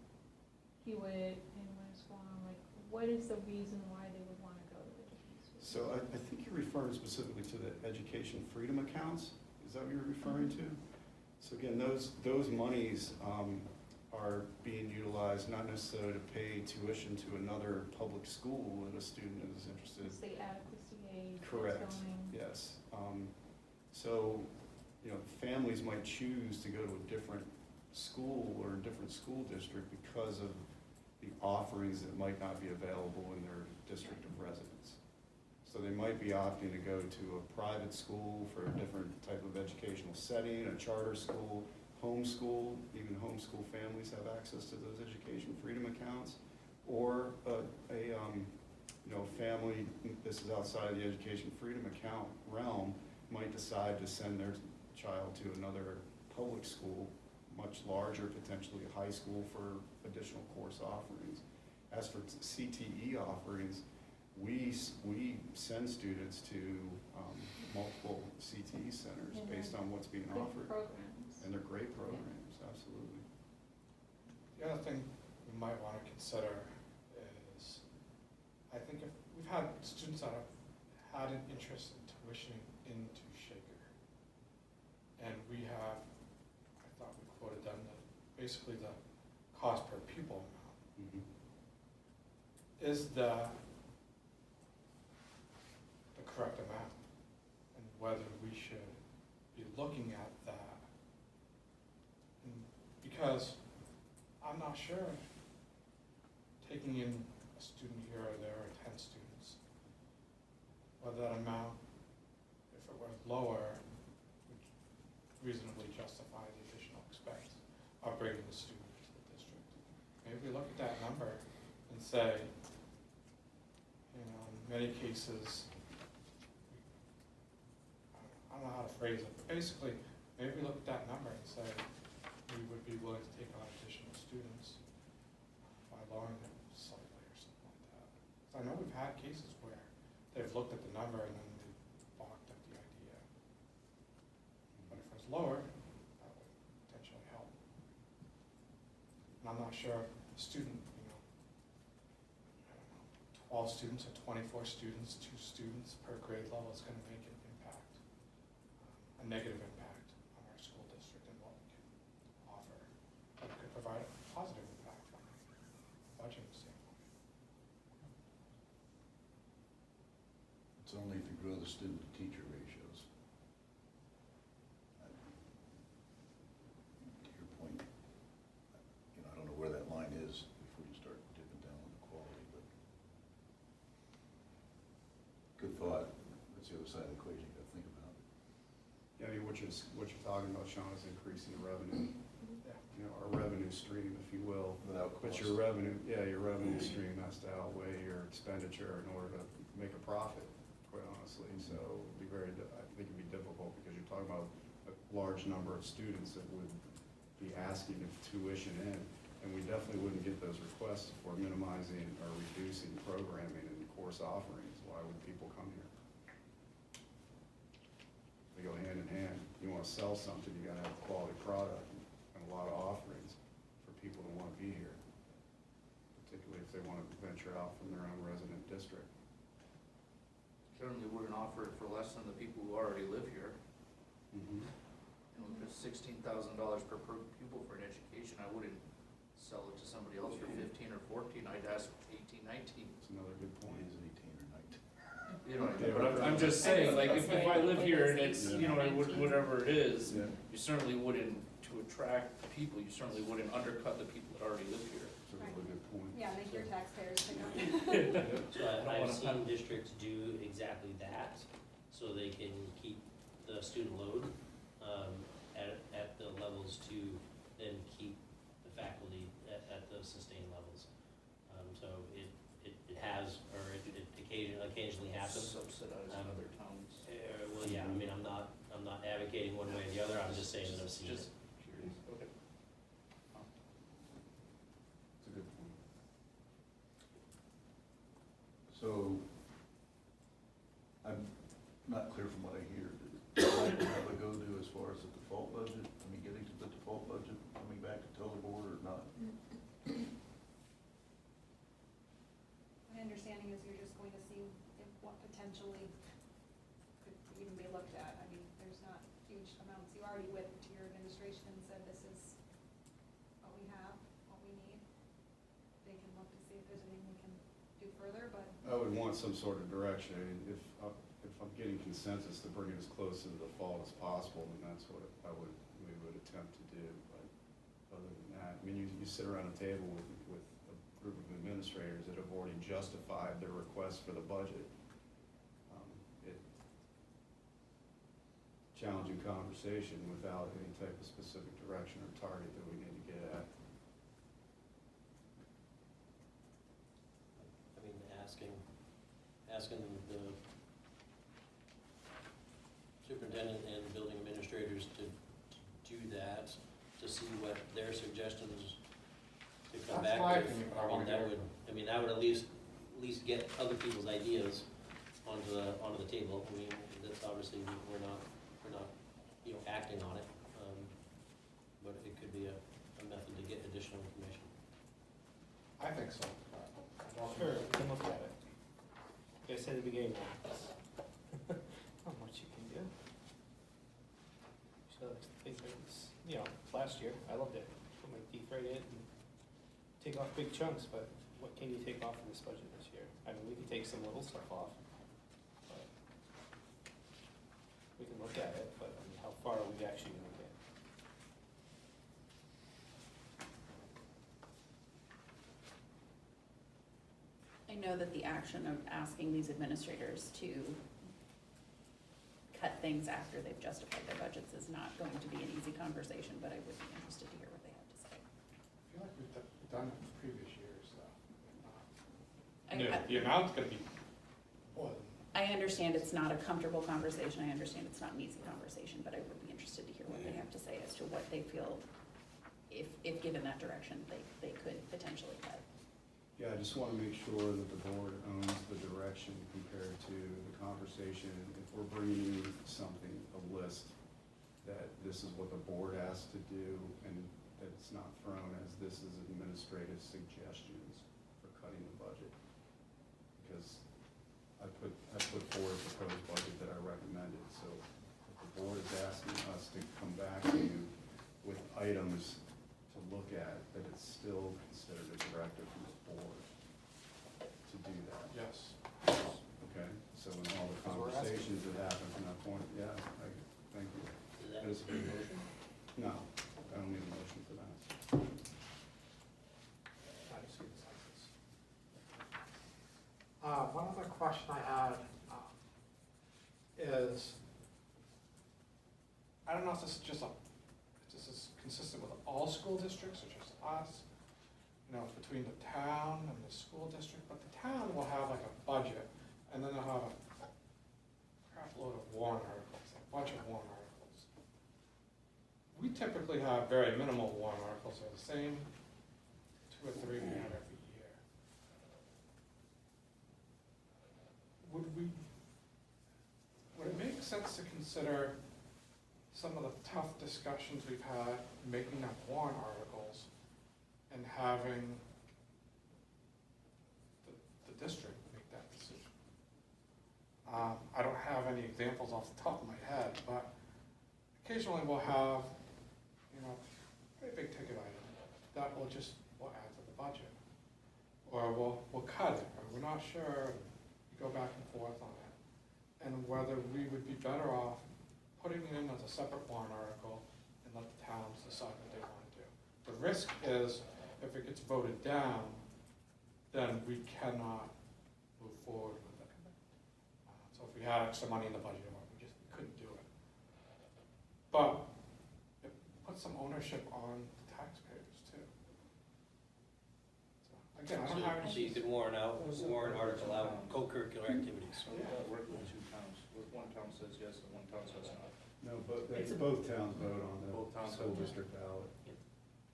Hewitt and Winnisquam? Like, what is the reason why they would want to go to the different schools? So I think you're referring specifically to the education freedom accounts, is that what you're referring to? So again, those monies are being utilized not necessarily to pay tuition to another public school that a student is interested. It's the adequacy aid that's Correct, going. yes. So, families might choose to go to a different school or a different school district because of the offerings that might not be available in their district of residence. So they might be opting to go to a private school for a different type of educational setting, a charter school, homeschool. Even homeschool families have access to those education freedom accounts. Or family, this is outside of the education freedom account realm, might decide to send their child to another public school, much larger, potentially a high school, for additional course offerings. As for CTE offerings, we send students to multiple CTE centers And based they're on what's being Good offered. programs. And they're great programs, absolutely. The other thing we might want to consider is, I think if we've had students that have had an interest in tuitioning into Shaker, and we have, I thought we quoted them, basically the cost per pupil amount, Mhm. is the correct amount, and whether we should be looking at that. Because I'm not sure, taking in a student here or there, or 10 students, whether that amount, if it were lower, would reasonably justify the additional expense of bringing the student to the district. Maybe we look at that number say, you know, in many cases, I don't know how to phrase it, but basically, maybe we look at that number and say, we would be willing to take on additional students by lowering it slightly or something like that. So I know we've had cases where they've looked at the number and then they balked at the idea. But if it was lower, that would potentially help. And I'm not sure, a student, you know, I don't know, 12 students or 24 students, 2 students per grade level is gonna make an impact, a negative impact on our school district and what we can offer. But it could provide a positive impact from a budgeting standpoint. It's only if you grow the student-to-teacher ratios. To your point, you know, I don't know where that line is before you start dipping down on the quality, but good thought. That's the other side of the equation you gotta think about. Yeah, I mean, what you're talking about, Sean, is increasing the revenue, Yeah. you know, our revenue stream, if you will. Without But cost. your revenue, yeah, your revenue stream has to outweigh your expenditure in order to make a profit, quite honestly. So it'd be I think it'd be difficult because you're talking about a large number of students that would be asking of tuition in. And we definitely wouldn't get those requests if we're minimizing or reducing programming and course offerings. Why would people come here? They go hand in hand. You wanna sell something, you gotta have a quality product and a lot of offerings for people to wanna be here, particularly if they wanna venture out from their own resident district. Certainly wouldn't offer it for less than the people who already live here. Mm-hmm. You know, if it's $16,000 per pupil for an education, I wouldn't sell it to somebody else for 15 or 14, I'd ask 18, 19. That's another good Point point. is 18 or 19. You know, but I'm just saying, like, if I live here and it's, you know, whatever it is, Yeah, you certainly wouldn't, to attract people, you certainly wouldn't undercut the people that already live here. that's a really good point. Yeah, make your taxpayers pick up. So I don't I've wanna seen have- districts do exactly that, so they can keep the student load at the levels to then keep the faculty at those sustained levels. So it has, or it occasionally happens. Subsidized in other towns. Well, yeah, I mean, I'm not advocating one way or the other, I'm just saying that I've seen it. Just curious, okay. It's a good point. So, I'm not clear from what I hear. Does Michael have a go-to as far as the default budget? I mean, getting to the default budget, coming back to tell the board or not? My understanding is you're just going to see if what potentially could even be looked at. I mean, there's not huge amounts. You already went to your administration and said, this is what we have, what we need. They can look to see if there's anything we can do further, but I would want some sort of direction. I mean, if I'm getting consensus to bring it as close to the default as possible, then that's what we would attempt to do. But other than that, I mean, you sit around a table with a group of administrators that have already justified their request for the budget. Challenging conversation without any type of specific direction or target that we need to get at. I mean, asking the superintendent and building administrators to do that, to see what their suggestions to come That's back my with. opinion, but I I mean, wanna that hear- would, that would at least get other people's ideas onto the table. I mean, that's obviously, we're not, you know, acting on it, but it could be a method to get additional information. I think so. Sure, we can look at it. Like I said at the beginning, not much you can do. So, you know, last year, I loved it. Put my teeth right in and take off big chunks, but what can you take off in this budget this year? I mean, we can take some little stuff off, but we can look at it, but I mean, how far are we actually gonna get? I know that the action of asking these administrators to cut things after they've justified their budgets is not going to be an easy conversation, but I would be interested to hear what they have to say. I feel like we've done it in previous years, though. The amount's gonna be more than. I understand it's not a comfortable conversation, I understand it's not an easy conversation, but I would be interested to hear what they have to say as to what they feel, if given that direction, they could potentially cut. Yeah, I just wanna make sure that the board owns the direction compared to the conversation. If we're bringing you something, a list, that this is what the board asked to do, and that it's not thrown as this is administrative suggestions for cutting the budget. Because I put forward a proposed budget that I recommended, so if the board is asking us to come back to you with items to look at, that it's still considered a directive from the board to do that. Yes. Okay, so in all the Because we're asking. conversations that happen from that point, yeah, thank you. Is that Is- a motion? No, I don't need a motion for that. I see the census. One other question I had, is, I don't know if this is just if this is consistent with all school districts or just us, you know, between the town and the school district, but the town will have like a budget, and then they'll have a crap load of warrant articles, a bunch of warrant articles. We typically have very minimal warrant articles, they're the same 2 or 3 we have every year. Would it make sense to consider some of the tough discussions we've had, making up warrant articles and having the district make that decision? I don't have any examples off the top of my head, but occasionally we'll have, you know, a big ticket item that we'll add to the budget. Or we'll cut it, or we're not sure, and we go back and forth on it. And whether we would be better off putting it in as a separate warrant article and let the towns decide what they want to do. The risk is, if it gets voted down, then we cannot move forward with it. So if we had extra money in the budget, we couldn't do it. But it puts some ownership on the taxpayers too. So, again, I don't have So any. you could warrant article out co-curricular activities. So that work with 2 towns, with 1 town says yes and 1 town says no. No, but It's a- both towns vote on the Both towns school vote. district ballot. Yep.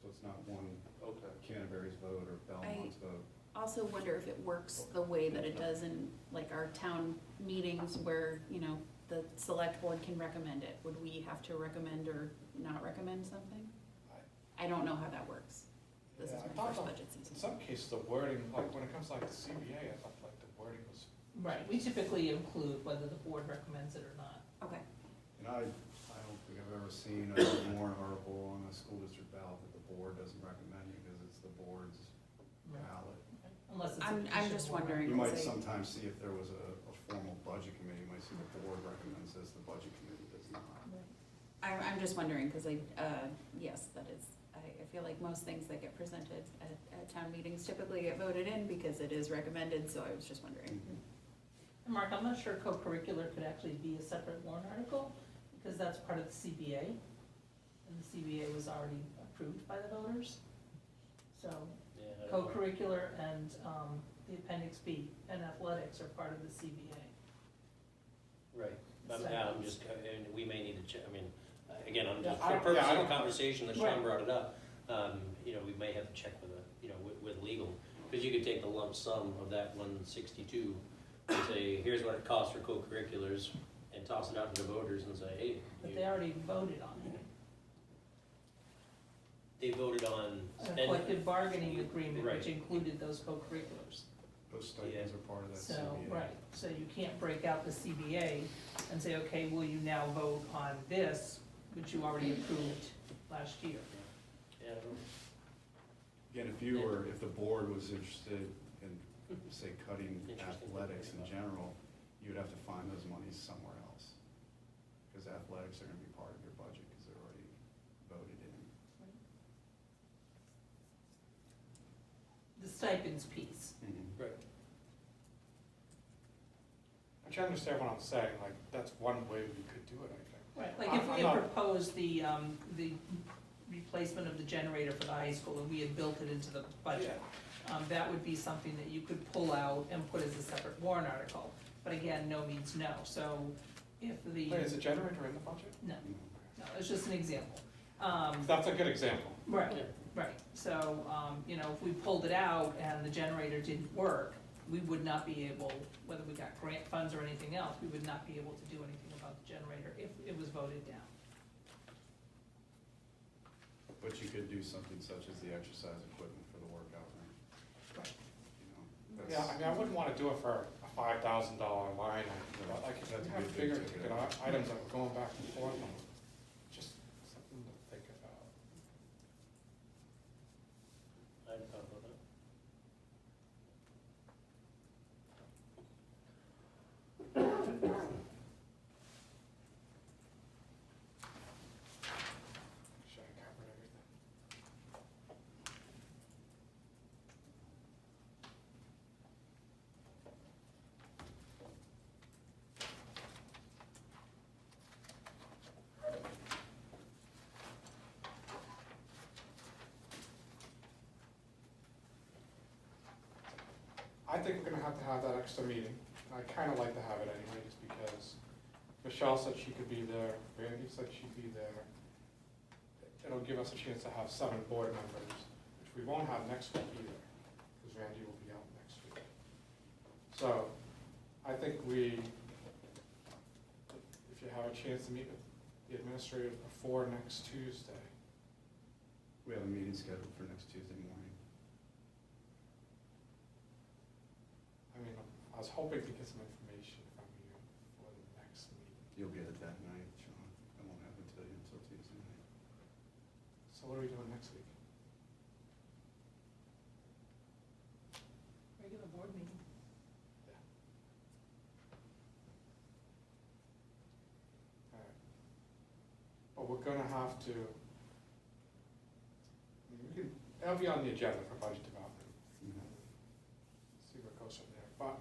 So it's not one Okay. Canterbury's vote or Belmont's vote. Also wonder if it works the way that it does in like our town meetings where, you know, the select board can recommend it. Would we have to recommend or not recommend something? I don't know how that works. This is Yeah, I my thought first the- budget season. In some cases, the wording, like when it comes to like the CBA, I thought like the wording was. Right, we typically include whether the board recommends it or not. Okay, And I don't think I've ever seen a warrant article on a school district ballot that the board doesn't recommend because it's the board's ballot. Unless it's a I'm petition just warrant. wondering. You might Say- sometimes see if there was a formal budget committee, you might see the board recommends this, the budget committee does not. I'm just wondering, because yes, that is, I feel like most things that get presented at town meetings typically get voted in because it is recommended, so I was just wondering. And Mark, I'm not sure co-curricular could actually be a separate warrant article, because that's part of the CBA, and the CBA was already approved by the voters. So Yeah, I don't know. co-curricular and the appendix B and athletics are part of the CBA. Right, So- I'm just, and we may need to check, I mean, again, I'm Yeah, just, I for don't- purposes yeah, I of don't- conversation, that Right. Sean brought it up, you know, we may have to check with with legal, because you could take the lump sum of that 162 and say, here's what it costs for co-curriculars, and toss it out to the voters and say, hey, But they already voted on it. they voted on A spending. collective bargaining agreement, Right. which included those co-curriculars. Those stipends are part of that So, CBA. right, so you can't break out the CBA and say, okay, will you now vote on this, which you already approved last year? Yeah, I don't- Again, if the board was interested in, say, cutting Interesting. athletics in general, you'd have to find those monies somewhere else. Because athletics are gonna be part of your budget, because they're already voted in. The stipends piece. Right. But you understand what I'm saying, like, that's one way we could do it, I think. Right, like if we I'm had not- proposed the replacement of the generator for the high school and we had built it into the budget, that would be something that you could pull out and put as a separate warrant article. But again, no means no, so if the, Wait, is the generator in the budget? no, it's just an example. That's a good example. Right, Yeah. right, so, you know, if we pulled it out and the generator didn't work, we would not be able, whether we got grant funds or anything else, we would not be able to do anything about the generator if it was voted down. But you could do something such as the exercise equipment for the workout ring. Right. You know, Yeah, I that's- mean, I wouldn't wanna do it for a $5,000 line item, but like, if That's you a have good bigger big ticket ticket. items that we're going back and forth on, just something to think about. I'd talk about that. Should I cover everything? I think we're gonna have that extra meeting, and I kinda like to have it anyway, just because Michelle said she could be there, Randy said she'd be there. It'll give us a chance to have 7 board members, which we won't have next week either, because Randy will be out next week. So, I think if you have a chance to meet with the administrators before next Tuesday, We have a meeting scheduled for next Tuesday morning. I mean, I was hoping to get some information from you for the next meeting. You'll get it that night, Sean. I won't have it till you until Tuesday night. So what are we doing next week? Regular board meeting. Alright. But we're gonna have to, it'll be on the agenda for budget development, see what goes from there. But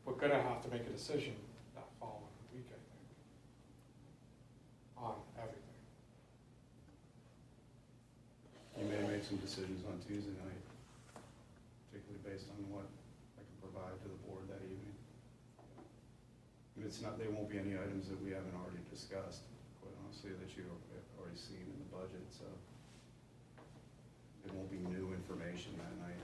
we're gonna have to make a decision that following week, I think, on everything. You may make some decisions on Tuesday night, particularly based on what I can provide to the board that evening. And it's not, there won't be any items that we haven't already discussed, quite honestly, that you've already seen in the budget, so it won't be new information that night.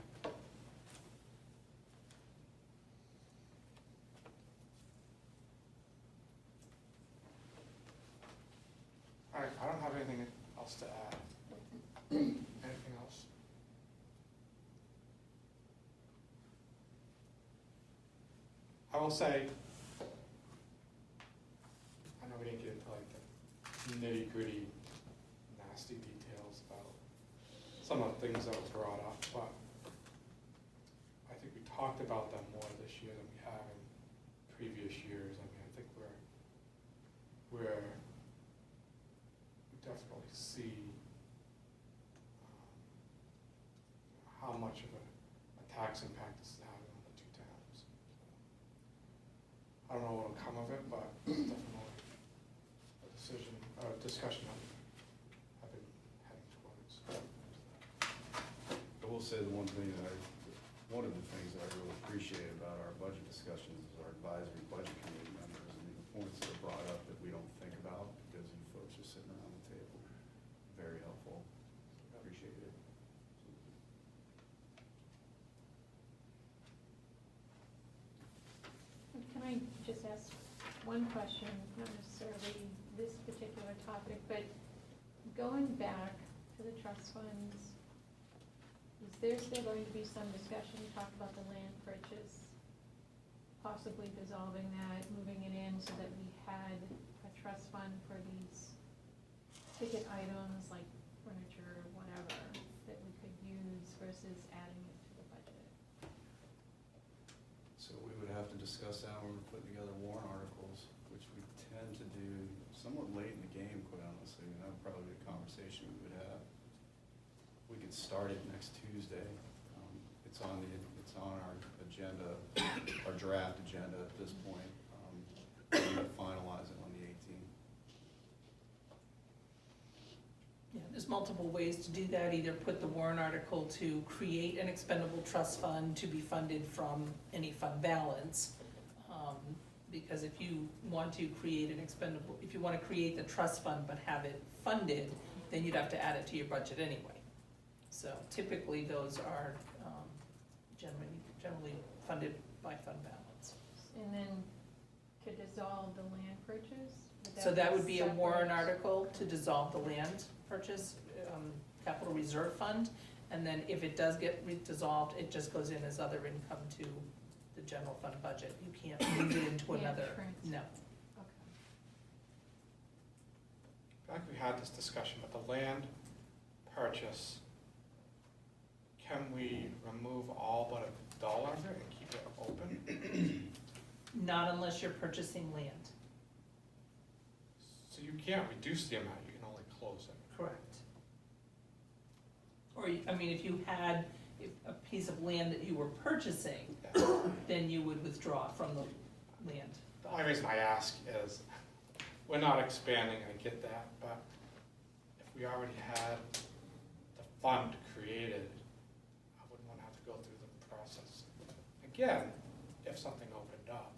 Alright, I don't have anything else to add. Anything else? I will say, I know we didn't get into like the nitty-gritty, nasty details about some of the things that were brought up, but I think we talked about them more this year than we have in previous years. I mean, I think we definitely see how much of a tax impact this is having on the 2 towns. I don't know what'll come of it, but it's definitely a discussion that I've been heading towards. I will say one of the things that I really appreciate about our budget discussions is our advisory budget committee members and the points that are brought up that we don't think about because you folks are sitting around the table. Very helpful. Appreciate it. Can I just ask one question, not necessarily this particular topic, but going back to the trust funds, is there still going to be some discussion, talk about the land purchase, possibly dissolving that, moving it in so that we had a trust fund for these ticket items like furniture, whatever, that we could use versus adding it to the budget? So we would have to discuss that when we're putting together warrant articles, which we tend to do somewhat late in the game, quite honestly, and that would probably be a conversation we would have. We could start it next Tuesday. It's on our agenda, our draft agenda at this point. We're gonna finalize it on the 18th. Yeah, this multiple ways to do that, either put the warrant article to create an expendable trust fund to be funded from any fund balance. Because if you want to create an expendable, if you wanna create the trust fund but have it funded, then you'd have to add it to your budget anyway. So typically, those are, generally funded by fund balance. And then to dissolve the land purchase? So that would be a warrant separate? article to dissolve the land purchase, capital reserve fund. And then if it does get dissolved, it just goes in as other income to the general fund budget. You can't move it into Can't another, transfer. no. Okay. I feel like we had this discussion, but the land purchase, can we remove all but a dollar of it and keep it open? Not unless you're purchasing land. So you can't reduce the amount, you can only close it. Correct. Or, I mean, if you had a piece of land that you were purchasing, then you would withdraw from the land. The only reason I ask is, we're not expanding, I get that, but if we already had the fund created, I wouldn't wanna have to go through the process again, if something opened up.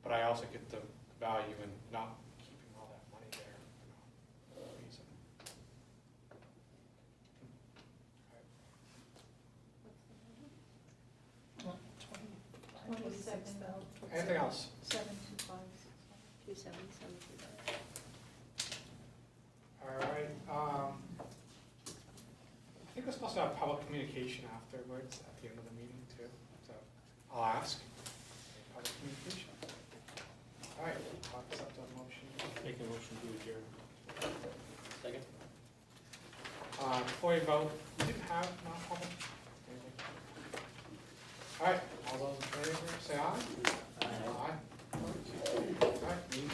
But I also get the value in not keeping all that money there for no reason. Anything else? 72565. 277. All right, I think we're supposed to have public communication afterwards, at the end of the meeting too, so I'll ask. Any public communication? All right, I'll accept a motion. Make a motion to adjourn. Second? Before you vote, you didn't have non-public? Anything? All right, all those in favor, say aye. Aye. All right, meeting